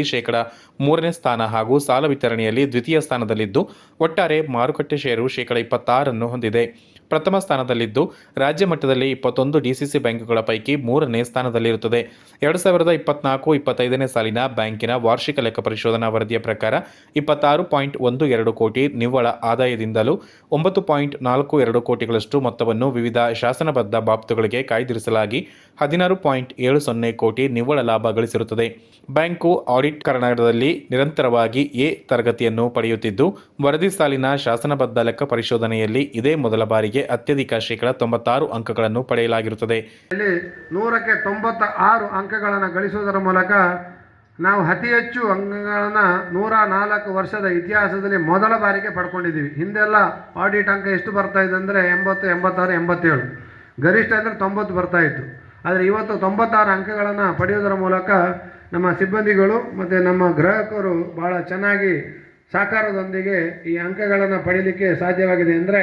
Speaker 6: 3ನೇ ಸ್ಥಾನ ಹಾಗೂ ಸಾಲ ವಿತರಣೆಯಲ್ಲಿ ದ್ವಿತೀಯ ಸ್ಥಾನದಲ್ಲಿದ್ದು, ಒಟ್ಟಾರೆ ಮಾರುಕಟ್ಟೆ ಷೇರು 26% ಹೊಂದಿದೆ. ಪ್ರಥಮ ಸ್ಥಾನದಲ್ಲಿದ್ದು, ರಾಜ್ಯ ಮಟ್ಟದಲ್ಲಿ 21 ಡಿಸಿಸಿ ಬ್ಯಾಂಕುಗಳ ಪೈಕಿ 3ನೇ ಸ್ಥಾನದಲ್ಲಿರುತ್ತದೆ. 2024-25ನೇ ಸಾಲಿನ ಬ್ಯಾಂಕಿನ ವಾರ್ಷಿಕ ಲೆಕ್ಕ ಪರಿಶೋಧನಾ ವರದಿಯ ಪ್ರಕಾರ 26.12 ಕೋಟಿ ನಿವ್ವಳ ಆದಾಯದಿಂದಲೂ 9.42 ಕೋಟಿಗಳಷ್ಟು ಮೊತ್ತವನ್ನು ವಿವಿಧ ಶಾಸನಬದ್ಧ ಬಾಬ್ತುಗಳಿಗೆ ಕಾಯ್ದಿರಿಸಲಾಗಿ 16.70 ಕೋಟಿ ನಿವ್ವಳ ಲಾಭ ಗಳಿಸಿರುತ್ತದೆ. ಬ್ಯಾಂಕು ಆಡಿಟ್ ಕರ್ನಾಟಕದಲ್ಲಿ ನಿರಂತರವಾಗಿ ಎ ತರಗತಿಯನ್ನು ಪಡೆಯುತ್ತಿದ್ದು, ವರದಿ ಸಾಲಿನ ಶಾಸನಬದ್ಧ ಲೆಕ್ಕ ಪರಿಶೋಧನೆಯಲ್ಲಿ ಇದೇ ಮೊದಲ ಬಾರಿಗೆ ಅತ್ಯಧಿಕ 96 ಅಂಕಗಳನ್ನು ಪಡೆಯಲಾಗಿರುತ್ತದೆ.
Speaker 15: 100ಕ್ಕೆ 96 ಅಂಕಗಳನ್ನು ಗಳಿಸುವುದರ ಮೂಲಕ ನಾವು ಅತಿ ಹೆಚ್ಚು ಅಂಕಗಳನ್ನು 104 ವರ್ಷದ ಇತಿಹಾಸದಲ್ಲಿ ಮೊದಲ ಬಾರಿಗೆ ಪಡ್ಕೊಂಡಿದ್ದೀವಿ. ಹಿಂದೆಲ್ಲ ಆಡಿಟ್ ಅಂಕ ಎಷ್ಟು ಬರ್ತಾ ಇದೆ ಅಂದರೆ 80, 86, 87. ಗರಿಷ್ಠ ಅಂದರೆ 90 ಬರ್ತಾ ಇತ್ತು. ಆದರೆ ಇವತ್ತು 96 ಅಂಕಗಳನ್ನು ಪಡೆಯುವುದರ ಮೂಲಕ ನಮ್ಮ ಸಿಬ್ಬಂದಿಗಳು ಮತ್ತು ನಮ್ಮ ಗ್ರಾಹಕರು ಭಾಳ ಚೆನ್ನಾಗಿ ಸಹಕಾರದೊಂದಿಗೆ ಈ ಅಂಕಗಳನ್ನು ಪಡೀಲಿಕ್ಕೆ ಸಾಧ್ಯವಾಗಿದೆ. ಅಂದರೆ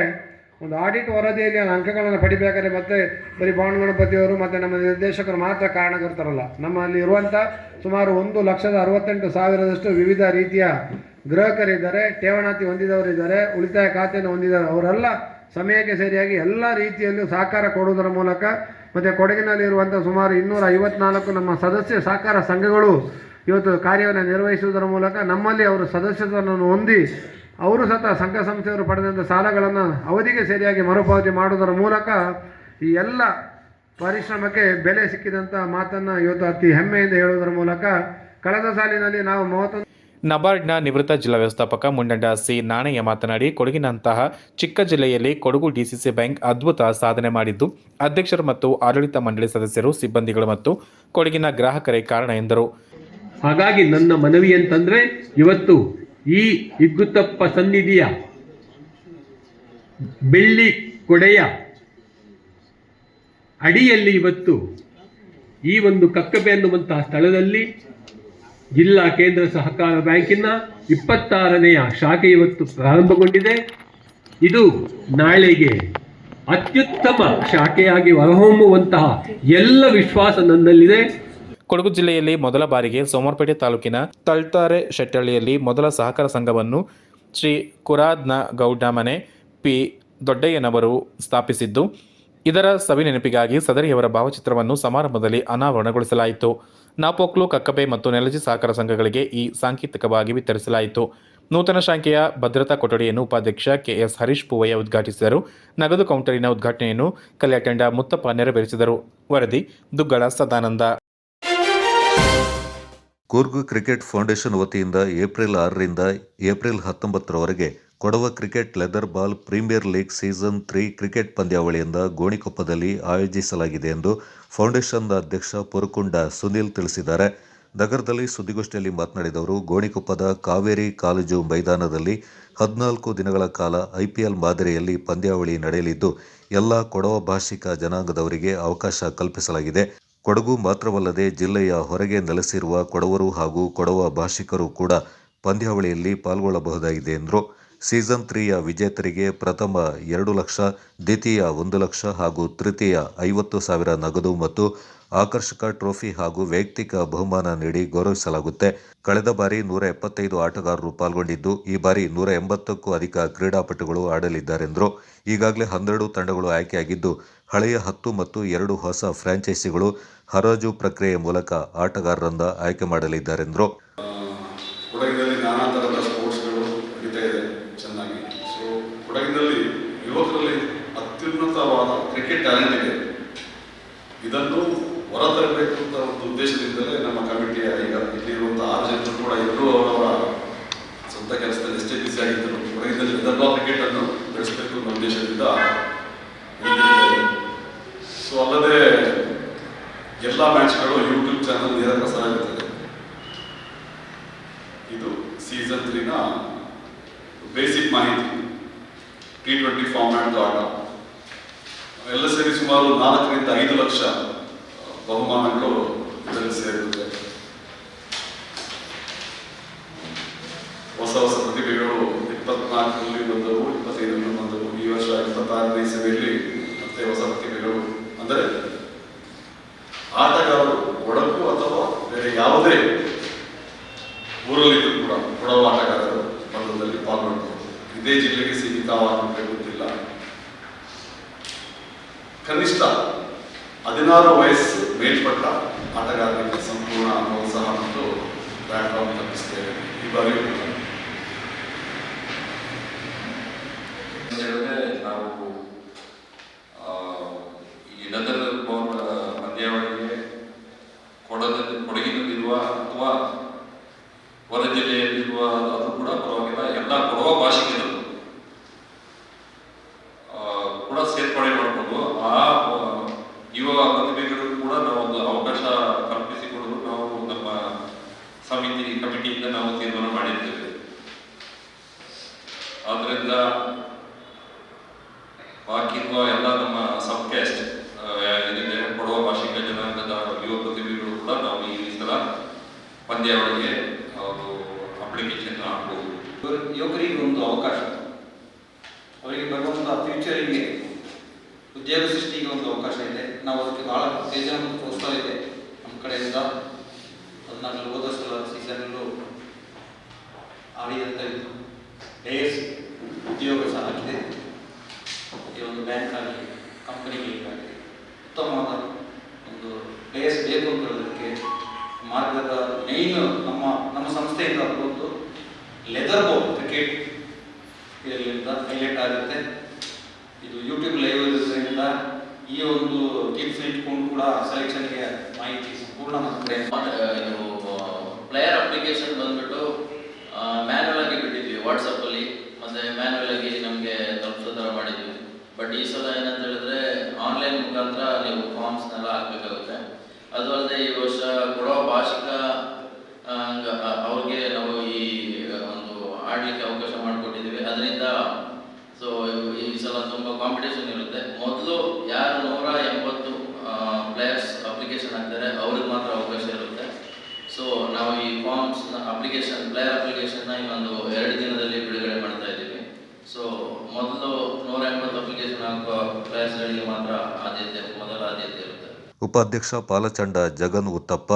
Speaker 15: ಒಂದು ಆಡಿಟ್ ವರದಿಯಲ್ಲಿ ಅಂಕಗಳನ್ನು ಪಡಿಬೇಕಾದ್ರೆ ಮತ್ತೆ ಬರೀ ಬಾಂಡ್ ಗಣಪತಿಯವರು ಮತ್ತು ನಮ್ಮ ನಿರ್ದೇಶಕರು ಮಾತ್ರ ಕಾರಣಕರ್ತರಲ್ಲ. ನಮ್ಮಲ್ಲಿ ಇರುವಂಥ ಸುಮಾರು 1,68,000 ವಿವಿಧ ರೀತಿಯ ಗ್ರಾಹಕರಿದ್ದಾರೆ, ಠೇವಣಾತಿ ಹೊಂದಿದವರಿದ್ದಾರೆ, ಉಳಿತಾಯ ಖಾತೆಯನ್ನು ಹೊಂದಿದ್ದಾರೆ. ಅವರೆಲ್ಲ ಸಮಯಕ್ಕೆ ಸರಿಯಾಗಿ ಎಲ್ಲ ರೀತಿಯಲ್ಲೂ ಸಹಕಾರ ಕೊಡುವುದರ ಮೂಲಕ ಮತ್ತು ಕೊಡಗಿನಲ್ಲಿರುವಂಥ ಸುಮಾರು 254 ನಮ್ಮ ಸದಸ್ಯ ಸಹಕಾರ ಸಂಘಗಳು ಇವತ್ತು ಕಾರ್ಯವನ್ನು ನಿರ್ವಹಿಸುವುದರ ಮೂಲಕ ನಮ್ಮಲ್ಲಿ ಅವರು ಸದಸ್ಯತ್ವವನ್ನು ಹೊಂದಿ ಅವರು ಸಹ ಸಂಘ ಸಂಸ್ಥೆಯವರು ಪಡೆದಂಥ ಸಾಲಗಳನ್ನು ಅವಧಿಗೆ ಸರಿಯಾಗಿ ಮರುಪಾವತಿ ಮಾಡುವುದರ ಮೂಲಕ ಈ ಎಲ್ಲ ಪರಿಶ್ರಮಕ್ಕೆ ಬೆಲೆ ಸಿಕ್ಕಿದಂಥ ಮಾತನ್ನು ಇವತ್ತು ಅತಿ ಹೆಮ್ಮೆಯಿಂದ ಹೇಳುವುದರ ಮೂಲಕ ಕಳೆದ ಸಾಲಿನಲ್ಲಿ ನಾವು 31
Speaker 6: ನಬಾರ್ಡ್ನ ನಿವೃತ್ತ ಜಿಲ್ಲಾ ವ್ಯವಸ್ಥಾಪಕ ಮುಂಡಂಡ ಸಿ ನಾಣಯ್ಯ ಮಾತನಾಡಿ, ಕೊಡಗಿನಂತಹ ಚಿಕ್ಕ ಜಿಲ್ಲೆಯಲ್ಲಿ ಕೊಡಗು ಡಿಸಿಸಿ ಬ್ಯಾಂಕ್ ಅದ್ಭುತ ಸಾಧನೆ ಮಾಡಿದ್ದು ಅಧ್ಯಕ್ಷರು ಮತ್ತು ಆಡಳಿತ ಮಂಡಳಿ ಸದಸ್ಯರು, ಸಿಬ್ಬಂದಿಗಳು ಮತ್ತು ಕೊಡಗಿನ ಗ್ರಾಹಕರೇ ಕಾರಣ ಎಂದರು.
Speaker 16: ಹಾಗಾಗಿ ನನ್ನ ಮನವಿ ಅಂತಂದ್ರೆ, ಇವತ್ತು ಈ ಇಗ್ಗುತ್ತಪ್ಪ ಸನ್ನಿಧಿಯ ಬೆಳ್ಳಿ ಕೊಡೆಯ ಅಡಿಯಲ್ಲಿ ಇವತ್ತು ಈ ಒಂದು ಕಕ್ಕಬೆ ಅನ್ನುವಂತಹ ಸ್ಥಳದಲ್ಲಿ ಜಿಲ್ಲಾ ಕೇಂದ್ರ ಸಹಕಾರ ಬ್ಯಾಂಕಿನ 26ನೇಯ ಶಾಖೆ ಇವತ್ತು ಪ್ರಾರಂಭಗೊಂಡಿದೆ. ಇದು ನಾಳೆಗೆ ಅತ್ಯುತ್ತಮ ಶಾಖೆಯಾಗಿ ಹೊರಹೊಮ್ಮುವಂತಹ ಎಲ್ಲ ವಿಶ್ವಾಸ ನನ್ನಲ್ಲಿದೆ.
Speaker 6: ಕೊಡಗು ಜಿಲ್ಲೆಯಲ್ಲಿ ಮೊದಲ ಬಾರಿಗೆ ಸೋಮವಾರಪೇಟೆ ತಾಲೂಕಿನ ತಳ್ತಾರೆ ಶೆಟ್ಟಳ್ಳಿಯಲ್ಲಿ ಮೊದಲ ಸಹಕಾರ ಸಂಘವನ್ನು ಶ್ರೀ ಕುರಾದ್ನ ಗೌಡಮನೆ ಪಿ ದೊಡ್ಡಯ್ಯನವರು ಸ್ಥಾಪಿಸಿದ್ದು, ಇದರ ಸವಿ ನೆನಪಿಗಾಗಿ ಸದರಿಯವರ ಭಾವಚಿತ್ರವನ್ನು ಸಮಾರಂಭದಲ್ಲಿ ಅನಾವರಣಗೊಳಿಸಲಾಯಿತು. ನಾಪೋಕ್ಲು, ಕಕ್ಕಬೆ ಮತ್ತು ನೆಲಜಿ ಸಹಕಾರ ಸಂಘಗಳಿಗೆ ಈ ಸಾಂಕೇತಿಕವಾಗಿ ವಿತರಿಸಲಾಯಿತು. ನೂತನ ಶಾಖೆಯ ಭದ್ರತಾ ಕೊಠಡಿಯನ್ನು ಉಪಾಧ್ಯಕ್ಷ ಕೆಎಸ್ ಹರೀಶ್ ಪೂವಯ್ಯ ಉದ್ಘಾಟಿಸಿದರು. ನಗದು ಕೌಂಟರಿನ ಉದ್ಘಾಟನೆಯನ್ನು ಕಲ್ಯಾಟಂಡ ಮುತ್ತಪ್ಪ ನೆರವೇರಿಸಿದರು. ವರದಿ ದುಗ್ಗಳ ಸದಾನಂದ.
Speaker 5: ಕೂರ್ಗ್ ಕ್ರಿಕೆಟ್ ಫೌಂಡೇಶನ್ ವತಿಯಿಂದ ಏಪ್ರಿಲ್ 6ರಿಂದ ಏಪ್ರಿಲ್ 19ರವರೆಗೆ Kodava cricket leather ball premier league season 3 cricket ಪಂದ್ಯಾವಳಿಯಿಂದ ಗೋಣಿಕೊಪ್ಪದಲ್ಲಿ ಆಯೋಜಿಸಲಾಗಿದೆ ಎಂದು ಫೌಂಡೇಶನ್ನ ಅಧ್ಯಕ್ಷ ಪುರಕುಂಡ ಸುನಿಲ್ ತಿಳಿಸಿದ್ದಾರೆ. ನಗರದಲ್ಲಿ ಸುದ್ದಿಗೋಷ್ಠಿಯಲ್ಲಿ ಮಾತನಾಡಿದವರು, ಗೋಣಿಕೊಪ್ಪದ ಕಾವೇರಿ ಕಾಲೇಜು ಮೈದಾನದಲ್ಲಿ 14 ದಿನಗಳ ಕಾಲ ಐಪಿಎಲ್ ಮಾದರಿಯಲ್ಲಿ ಪಂದ್ಯಾವಳಿ ನಡೆಯಲಿದ್ದು, ಎಲ್ಲ ಕೊಡವ ಭಾಷಿಕ ಜನಾಂಗದವರಿಗೆ ಅವಕಾಶ ಕಲ್ಪಿಸಲಾಗಿದೆ. ಕೊಡಗು ಮಾತ್ರವಲ್ಲದೆ ಜಿಲ್ಲೆಯ ಹೊರಗೆ ನೆಲೆಸಿರುವ ಕೊಡವರು ಹಾಗೂ ಕೊಡವ ಭಾಷಿಕರು ಕೂಡ ಪಂದ್ಯಾವಳಿಯಲ್ಲಿ ಪಾಲ್ಗೊಳ್ಳಬಹುದಾಗಿದೆ ಎಂದರು. ಸೀಸನ್ 3ಯ ವಿಜೇತರಿಗೆ ಪ್ರಥಮ 2 ಲಕ್ಷ, ದ್ವಿತೀಯ 1 ಲಕ್ಷ ಹಾಗೂ ತೃತೀಯ 50,000 ನಗದು ಮತ್ತು ಆಕರ್ಷಕ ಟ್ರೋಫಿ ಹಾಗೂ ವೈಯಕ್ತಿಕ ಬಹುಮಾನ ನೀಡಿ ಗೌರವಿಸಲಾಗುತ್ತೆ. ಕಳೆದ ಬಾರಿ 175 ಆಟಗಾರರು ಪಾಲ್ಗೊಂಡಿದ್ದು, ಈ ಬಾರಿ 180ಕ್ಕೂ ಅಧಿಕ ಕ್ರೀಡಾಪಟುಗಳು ಆಡಲಿದ್ದಾರೆಂದರು. ಈಗಾಗಲೇ 12 ತಂಡಗಳು ಆಯ್ಕೆಯಾಗಿದ್ದು, ಹಳೆಯ 10 ಮತ್ತು 2 ಹೊಸ ಫ್ರಾಂಚೈಸಿಗಳು ಹರಾಜು ಪ್ರಕ್ರಿಯೆ ಮೂಲಕ ಆಟಗಾರರನ್ನ ಆಯ್ಕೆ ಮಾಡಲಿದ್ದಾರೆಂದರು.
Speaker 3: ಕೊಡಗಿನಲ್ಲಿ ನಾನಾ ಥರದ ಸ್ಪೋರ್ಟ್ಸ್ಗಳು ನಡೀತಾ ಇದೆ ಚೆನ್ನಾಗಿ. ಸೊ ಕೊಡಗಿನಲ್ಲಿ ಯುವಕರಲ್ಲಿ ಅತ್ಯುನ್ನತವಾದ ಕ್ರಿಕೆಟ್ ಟ್ಯಾಲೆಂಟ್ ಇದೆ. ಇದನ್ನು ಹೊರತರಬೇಕು ಅಂತ ಒಂದು ಉದ್ದೇಶದಿಂದಲೇ ನಮ್ಮ ಕಮಿಟಿಯ ಈಗ ಇಲ್ಲಿರುವಂಥ 6 ಜನರು ಕೂಡ ಎಲ್ಲರೂ ಅವರ ಸ್ವಂತ ಕೆಲಸದಲ್ಲಿ ಎಷ್ಟೇ ಬಿಸಿ ಆಗಿದ್ದರು ಕೊಡಗಿನಲ್ಲಿ ಲೆದರ್ ಬಾಲ್ ಕ್ರಿಕೆಟ್ ಅನ್ನು ಬೆಳೆಸಬೇಕು ಅನ್ನೋ ಉದ್ದೇಶದಿಂದ. ಸೊ ಅಲ್ಲದೆ ಎಲ್ಲ ಮ್ಯಾಚ್ಗಳು ಯೂಟ್ಯೂಬ್ ಚಾನಲ್ ನೇರ ಪ್ರಸಾರ ಆಗುತ್ತದೆ. ಇದು ಸೀಸನ್ 3ನ ಬೇಸಿಕ್ ಮಾಹಿತಿ. T20 ಫಾರ್ಮ್ಯಾಟ್ ಆಟ ಎಲ್ಲ ಸೇರಿ ಸುಮಾರು 4ರಿಂದ 5 ಲಕ್ಷ ಬಹುಮಾನಗಳು ಇದರಲ್ಲಿ ಸೇರಿರುತ್ತೆ. ಹೊಸ ಹೊಸ ಪ್ರತಿಭೆಗಳು 24ರಲ್ಲಿ ಬಂದವು, 25ರಲ್ಲಿ ಬಂದವು. ಈ ವರ್ಷ 26ನೇ ಇಸವಿಯಲ್ಲಿ ಮತ್ತೆ ಹೊಸ ಪ್ರತಿಭೆಗಳು, ಅಂದರೆ ಆಟಗಾರರು ಕೊಡಗು ಅಥವಾ ಬೇರೆ ಯಾವುದೇ ಊರಲ್ಲಿದ್ದು ಕೂಡ ಕೊಡವ ಆಟಗಾರರು ಪಂದ್ಯದಲ್ಲಿ ಪಾಲ್ಗೊಳ್ಬಹುದು. ಇದೇ ಜಿಲ್ಲೆಗೆ ಸೀಮಿತವಾಗುತ್ತಿಲ್ಲ. ಕನಿಷ್ಠ 16 ವಯಸ್ಸು ಮೇಲ್ಪಟ್ಟ ಆಟಗಾರರಿಗೆ ಸಂಪೂರ್ಣ ಪ್ರೋತ್ಸಾಹ ಮತ್ತು ಪ್ಲಾಟ್ಫಾರ್ಮ್ ಕಲ್ಪಿಸುತ್ತೇವೆ. ಈ ಬಾರಿ
Speaker 17: ನಾವು ಈ ಲೆದರ್ ಬಾಲ್ ಪಂದ್ಯಾವಳಿಗೆ ಕೊಡಗಿನಲ್ಲಿರುವ ಅಥವಾ ಹೊರ ಜಿಲ್ಲೆಯಲ್ಲಿರುವ ಅದು ಕೂಡ ಪರವಾಗಿಲ್ಲ, ಎಲ್ಲ ಕೊಡವ ಭಾಷಿಕರು ಕೂಡ ಸೇರ್ಪಡೆ ಮಾಡಿಕೊಂಡು ಆ ಯುವ ಪ್ರತಿಭೆಗಳಿಗೂ ಕೂಡ ನಾವು ಒಂದು ಅವಕಾಶ ಕಲ್ಪಿಸಿಕೊಡಲು ನಾವು ನಮ್ಮ ಕಮಿಟಿಯಿಂದ ನಾವು ತೀರ್ಮಾನ ಮಾಡಿದ್ದೇವೆ. ಆದ್ದರಿಂದ ಪಂದ್ಯಾವಳಿಗೆ ಅವರು ಅಪ್ಲಿಕೇಶನ್ ಹಾಕಬಹುದು.
Speaker 18: ಯುವಕರಿಗೆ ಒಂದು ಅವಕಾಶ, ಅವರಿಗೆ ಬರುವಂಥ ಫ್ಯೂಚರಿಗೆ ಉದ್ಯೋಗ ಸೃಷ್ಟಿಗೆ ಒಂದು ಅವಕಾಶ ಇದೆ. ನಾವು ಅದಕ್ಕೆ ಭಾಳ ಉತ್ತೇಜನ ಮತ್ತು ಪ್ರೋತ್ಸಾಹ ಇದೆ ನಮ್ಮ ಕಡೆಯಿಂದ. ಅದನ್ನ ಹೋದ ಸಲ ಸೀಸನಲ್ಲೂ ಆಡಿದಂಥ ಡೇಸ್ ಉದ್ಯೋಗ ಸಹ ಆಗಿದೆ. ಈ ಒಂದು ಬ್ಯಾಂಕ್ ಆಗಲಿ ಕಂಪನಿಗಳಿಗಾಗಲಿ ಉತ್ತಮವಾದ ಒಂದು ಪ್ಲೇಯರ್ಸ್ ಬೇಕು ಅಂತ ಹೇಳೋದಕ್ಕೆ ಮಾರ್ಗದ ಮೇಯ್ನ್ ನಮ್ಮ ಸಂಸ್ಥೆಯಿಂದ ಒಂದು ಲೆದರ್ ಬಾಲ್ ಕ್ರಿಕೆಟ್ ಇದರಿಂದ ಹೈಲೈಟ್ ಆಗುತ್ತೆ. ಇದು ಯೂಟ್ಯೂಬ್ ಲೈವ್ ಇರೋದ್ರಿಂದ ಈ ಒಂದು ಟಿಪ್ಸ್ ಇಟ್ಕೊಂಡು ಕೂಡ ಸೆಲೆಕ್ಷನ್ಗೆ ಮಾಹಿತಿ ಸಂಪೂರ್ಣ ನಮ್ಮ ಕಡೆ.
Speaker 19: ಇದು ಪ್ಲೇಯರ್ ಅಪ್ಲಿಕೇಶನ್ ಬಂದ್ಬಿಟ್ಟು ಮ್ಯಾನ್ಯಲ್ ಆಗಿ ಬಿಟ್ಟಿದ್ವಿ ವಾಟ್ಸಪ್ಪಲ್ಲಿ, ಮತ್ತು ಮ್ಯಾನ್ಯಲ್ ಆಗಿ ನಮಗೆ ತಲುಪಿಸೋ ಥರ ಮಾಡಿದ್ವಿ. ಬಟ್ ಈ ಸಲ ಏನಂತ ಹೇಳಿದ್ರೆ ಆನ್ಲೈನ್ ಮುಖಾಂತರ ನೀವು ಫಾರ್ಮ್ಸ್ನೆಲ್ಲ ಹಾಕಬೇಕಾಗುತ್ತೆ. ಅದು ಅಲ್ಲದೆ ಈ ವರ್ಷ ಕೊಡೋ ಭಾಷಿಕ ಅವ್ರಿಗೆ ನಾವು ಈ ಒಂದು ಆಡಲಿಕ್ಕೆ ಅವಕಾಶ ಮಾಡಿಕೊಟ್ಟಿದ್ದೀವಿ. ಅದರಿಂದ ಸೊ ಈ ಸಲ ತುಂಬ ಕಾಂಪಿಟೇಷನ್ ಇರುತ್ತೆ. ಮೊದಲು ಯಾರು 180 ಪ್ಲೇಯರ್ಸ್ ಅಪ್ಲಿಕೇಶನ್ ಹಾಕ್ತಾರೆ ಅವ್ರಿಗೆ ಮಾತ್ರ ಅವಕಾಶ ಇರುತ್ತೆ. ಸೊ ನಾವು ಈ ಫಾರ್ಮ್ಸ್ನ ಪ್ಲೇಯರ್ ಅಪ್ಲಿಕೇಶನ್ನ ಇನ್ನೊಂದು 2 ದಿನದಲ್ಲಿ ಬಿಡುಗಡೆ ಮಾಡ್ತಾ ಇದ್ದೀವಿ. ಸೊ ಮೊದಲು 180 ಅಪ್ಲಿಕೇಶನ್ ಹಾಕುವ ಪ್ಲೇಯರ್ಸ್ಗಳಿಗೆ ಮಾತ್ರ ಮೊದಲ ಆದ್ಯತೆ ಇರುತ್ತೆ.
Speaker 5: ಉಪಾಧ್ಯಕ್ಷ ಪಾಲಚಂಡ ಜಗನ್ ಉತ್ತಪ್ಪ,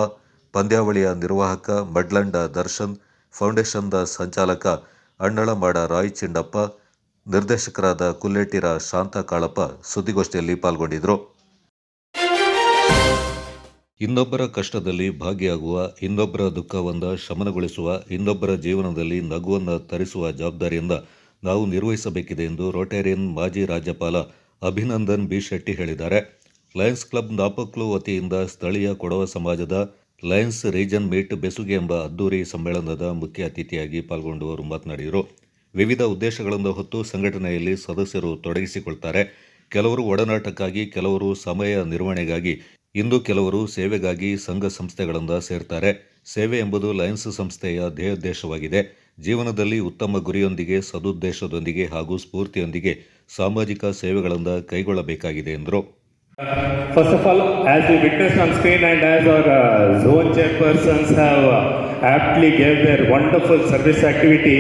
Speaker 5: ಪಂದ್ಯಾವಳಿಯ ನಿರ್ವಾಹಕ ಮಡ್ಲಂಡ ದರ್ಶನ್, ಫೌಂಡೇಶನ್ದ ಸಂಚಾಲಕ ಅಣ್ಣಳಮಾಡ ರಾಯ್ ಚಿಂಡಪ್ಪ, ನಿರ್ದೇಶಕರಾದ ಕುಲ್ಲೇಟಿರ ಶಾಂತ ಕಾಳಪ್ಪ ಸುದ್ದಿಗೋಷ್ಠಿಯಲ್ಲಿ ಪಾಲ್ಗೊಂಡಿದ್ದರು. ಇನ್ನೊಬ್ಬರ ಕಷ್ಟದಲ್ಲಿ ಭಾಗಿಯಾಗುವ, ಇನ್ನೊಬ್ಬರ ದುಃಖವನ್ನು ಶಮನಗೊಳಿಸುವ, ಇನ್ನೊಬ್ಬರ ಜೀವನದಲ್ಲಿ ನಗುವನ್ನು ತರಿಸುವ ಜವಾಬ್ದಾರಿಯಿಂದ ನಾವು ನಿರ್ವಹಿಸಬೇಕಿದೆ ಎಂದು ರೋಟೇರಿಯನ್ ಮಾಜಿ ರಾಜ್ಯಪಾಲ ಅಭಿನಂದನ್ ಬಿ ಶೆಟ್ಟಿ ಹೇಳಿದ್ದಾರೆ. ಲಯನ್ಸ್ ಕ್ಲಬ್ ನಾಪಕ್ಲು ವತಿಯಿಂದ ಸ್ಥಳೀಯ ಕೊಡವ ಸಮಾಜದ ಲಯನ್ಸ್ ರೀಜನ್ ಮೀಟ್ ಬೆಸುಗೆ ಎಂಬ ಅದ್ದೂರಿ ಸಮ್ಮೇಳನದ ಮುಖ್ಯ ಅತಿಥಿಯಾಗಿ ಪಾಲ್ಗೊಂಡು ಅವರು ಮಾತನಾಡಿದರು. ವಿವಿಧ ಉದ್ದೇಶಗಳನ್ನು ಹೊತ್ತು ಸಂಘಟನೆಯಲ್ಲಿ ಸದಸ್ಯರು ತೊಡಗಿಸಿಕೊಳ್ತಾರೆ. ಕೆಲವರು ಒಡನಾಟಕ್ಕಾಗಿ, ಕೆಲವರು ಸಮಯ ನಿರ್ವಹಣೆಗಾಗಿ, ಇಂದು ಕೆಲವರು ಸೇವೆಗಾಗಿ ಸಂಘ ಸಂಸ್ಥೆಗಳಿಂದ ಸೇರ್ತಾರೆ. ಸೇವೆ ಎಂಬುದು ಲಯನ್ಸ್ ಸಂಸ್ಥೆಯ ಧ್ಯೇಯೋದ್ದೇಶವಾಗಿದೆ. ಜೀವನದಲ್ಲಿ ಉತ್ತಮ ಗುರಿಯೊಂದಿಗೆ, ಸದುದ್ದೇಶದೊಂದಿಗೆ ಹಾಗೂ ಸ್ಫೂರ್ತಿಯೊಂದಿಗೆ ಸಾಮಾಜಿಕ ಸೇವೆಗಳನ್ನು ಕೈಗೊಳ್ಳಬೇಕಾಗಿದೆ ಎಂದರು.
Speaker 20: First of all, as we witnessed on screen and as our zone chairpersons have aptly gave their wonderful service activity,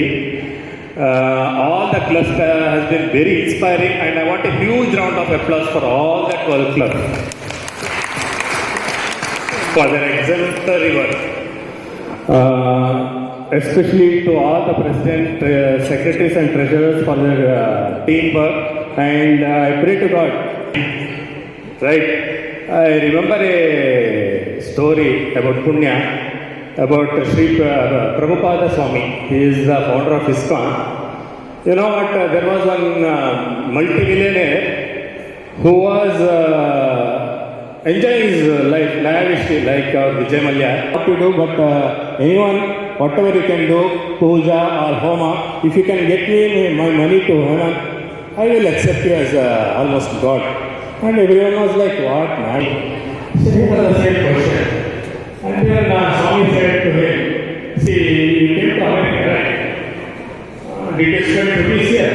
Speaker 20: all the clubs has been very inspiring, and I want a huge round of applause for all the 12 clubs for their exemplary work. Especially to all the president, secretaries and treasurers for their teamwork, and I pray to God. Right, I remember a story about Punya, about Sri Prabhupada Swami. He is the founder of ISKCON. You know what, there was one multi-millionaire who was enjoying his life lavishly like Vijay Mallya. What to do, but anyone, whatever you can do, puja or homa, if you can get me my money to Hanuman, I will accept you as almost God. And everyone was like, what man? So he was the same question. And then Swami said to him, see, you came to America, right? Did you spend rupees here?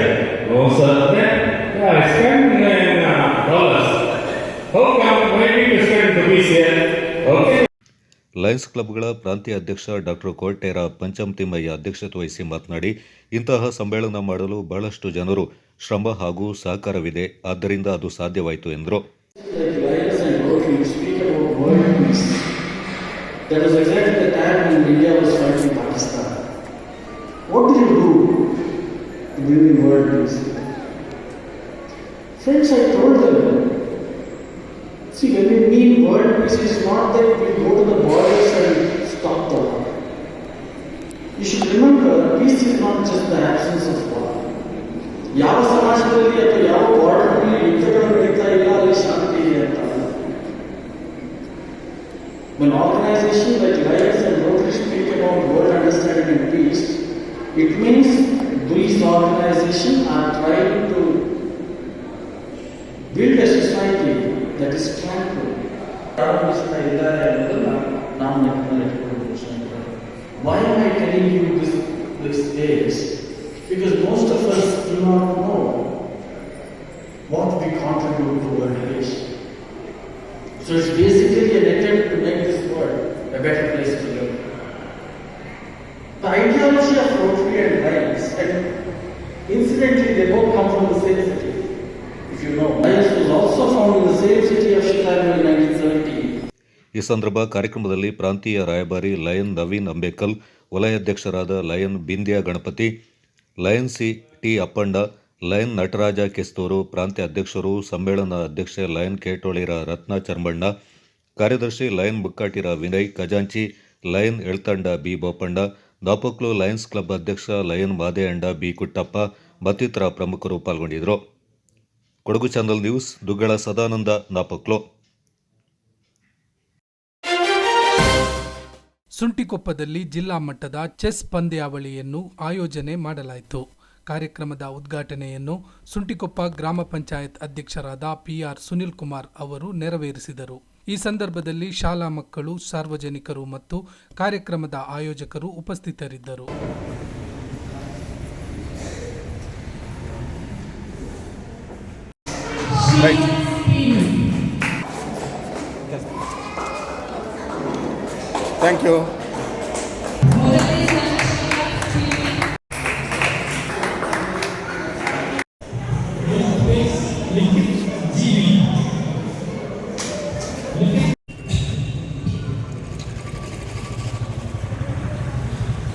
Speaker 20: No, sir. Then, yeah, I spent in dollars. How come? Why did you spend rupees here? Okay.
Speaker 5: Lions ಕ್ಲಬ್ಗಳ ಪ್ರಾಂತೀಯ ಅಧ್ಯಕ್ಷ ಡಾಕ್ಟರ್ ಕೋಟೇರ ಪಂಚಮತಿಮ್ಮಯ್ಯ ಅಧ್ಯಕ್ಷತೆ ವಹಿಸಿ ಮಾತನಾಡಿ, ಇಂತಹ ಸಮ್ಮೇಳನ ಮಾಡಲು ಬಹಳಷ್ಟು ಜನರು ಶ್ರಮ ಹಾಗೂ ಸಹಕಾರವಿದೆ, ಆದ್ದರಿಂದ ಅದು ಸಾಧ್ಯವಾಯಿತು ಎಂದರು.
Speaker 21: See, when we mean world peace, it's not that we go to the borders and stop the war. You should remember, peace is not just the absence of war. ಯಾವ ಸಮಾಜದಲ್ಲಿ ಅಥವಾ ಯಾವ ಬಾರ್ಡರ್ನಲ್ಲಿ ಯುದ್ಧಗಳು ನಡೀತಾ ಇಲ್ಲ, ಅಲ್ಲಿ ಶಾಂತಿ ಇದೆ ಅಂತ. When organizations like Lions and Rotary speak about world understanding and peace, it means these organizations are trying to build a society that is tranquil. Why am I telling you this is? Because most of us do not know what we contribute to world peace. So it's basically an attempt to make this world a better place to live.
Speaker 5: ಈ ಸಂದರ್ಭ ಕಾರ್ಯಕ್ರಮದಲ್ಲಿ ಪ್ರಾಂತೀಯ ರಾಯಭಾರಿ ಲಯನ್ ನವೀನ್ ಅಂಬೇಕಲ್, ವಲಯಾಧ್ಯಕ್ಷರಾದ lion Bindya Ganapathi, lion C T. Appanda, lion Nataraja Kesturu, ಪ್ರಾಂತ್ಯ ಅಧ್ಯಕ್ಷರು, ಸಮ್ಮೇಳನ ಅಧ್ಯಕ್ಷೆ ಲಯನ್ ಕೇಟೋಳಿರ ರತ್ನ ಚರ್ಮಣ್ಣ, ಕಾರ್ಯದರ್ಶಿ ಲಯನ್ ಮುಕ್ಕಾಟಿರ ವಿನಯ್, ಖಜಾಂಚಿ ಲಯನ್ ಎಳ್ತಂಡ ಬಿ ಬೋಪಣ್ಣ, ದಾಪಕ್ಲು ಲಯನ್ಸ್ ಕ್ಲಬ್ ಅಧ್ಯಕ್ಷ ಲಯನ್ ಮಾದೇಯಂಡ ಬಿ ಕುಟ್ಟಪ್ಪ ಮತ್ತಿತರ ಪ್ರಮುಖರು ಪಾಲ್ಗೊಂಡಿದ್ದರು. Kodagu channel news, Duggala Sadananda, Napoklu.
Speaker 2: ಸುಂಟಿಕೊಪ್ಪದಲ್ಲಿ ಜಿಲ್ಲಾ ಮಟ್ಟದ ಚೆಸ್ ಪಂದ್ಯಾವಳಿಯನ್ನು ಆಯೋಜನೆ ಮಾಡಲಾಯಿತು. ಕಾರ್ಯಕ್ರಮದ ಉದ್ಘಾಟನೆಯನ್ನು ಸುಂಟಿಕೊಪ್ಪ ಗ್ರಾಮ ಪಂಚಾಯತ್ ಅಧ್ಯಕ್ಷರಾದ ಪಿ.ಆರ್. ಸುನಿಲ್ ಕುಮಾರ್ ಅವರು ನೆರವೇರಿಸಿದರು. ಈ ಸಂದರ್ಭದಲ್ಲಿ ಶಾಲಾ ಮಕ್ಕಳು, ಸಾರ್ವಜನಿಕರು ಮತ್ತು ಕಾರ್ಯಕ್ರಮದ ಆಯೋಜಕರು ಉಪಸ್ಥಿತರಿದ್ದರು.
Speaker 1: Thank you.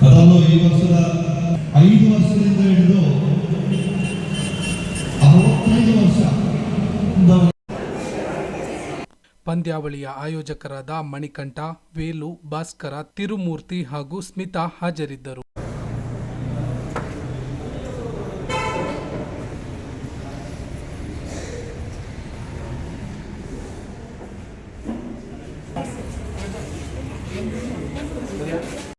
Speaker 22: ಅದನ್ನು ಈ ವರ್ಷದ 5 ವರ್ಷದಿಂದ ಹಿಡಿದು 65 ವರ್ಷ
Speaker 2: ಪಂದ್ಯಾವಳಿಯ ಆಯೋಜಕರಾದ ಮಣಿಕಂಠ, ವೇಲು, ಭಾಸ್ಕರ, ತಿರುಮೂರ್ತಿ ಹಾಗೂ ಸ್ಮಿತಾ ಹಾಜರಿದ್ದರು.
Speaker 1: Yeah.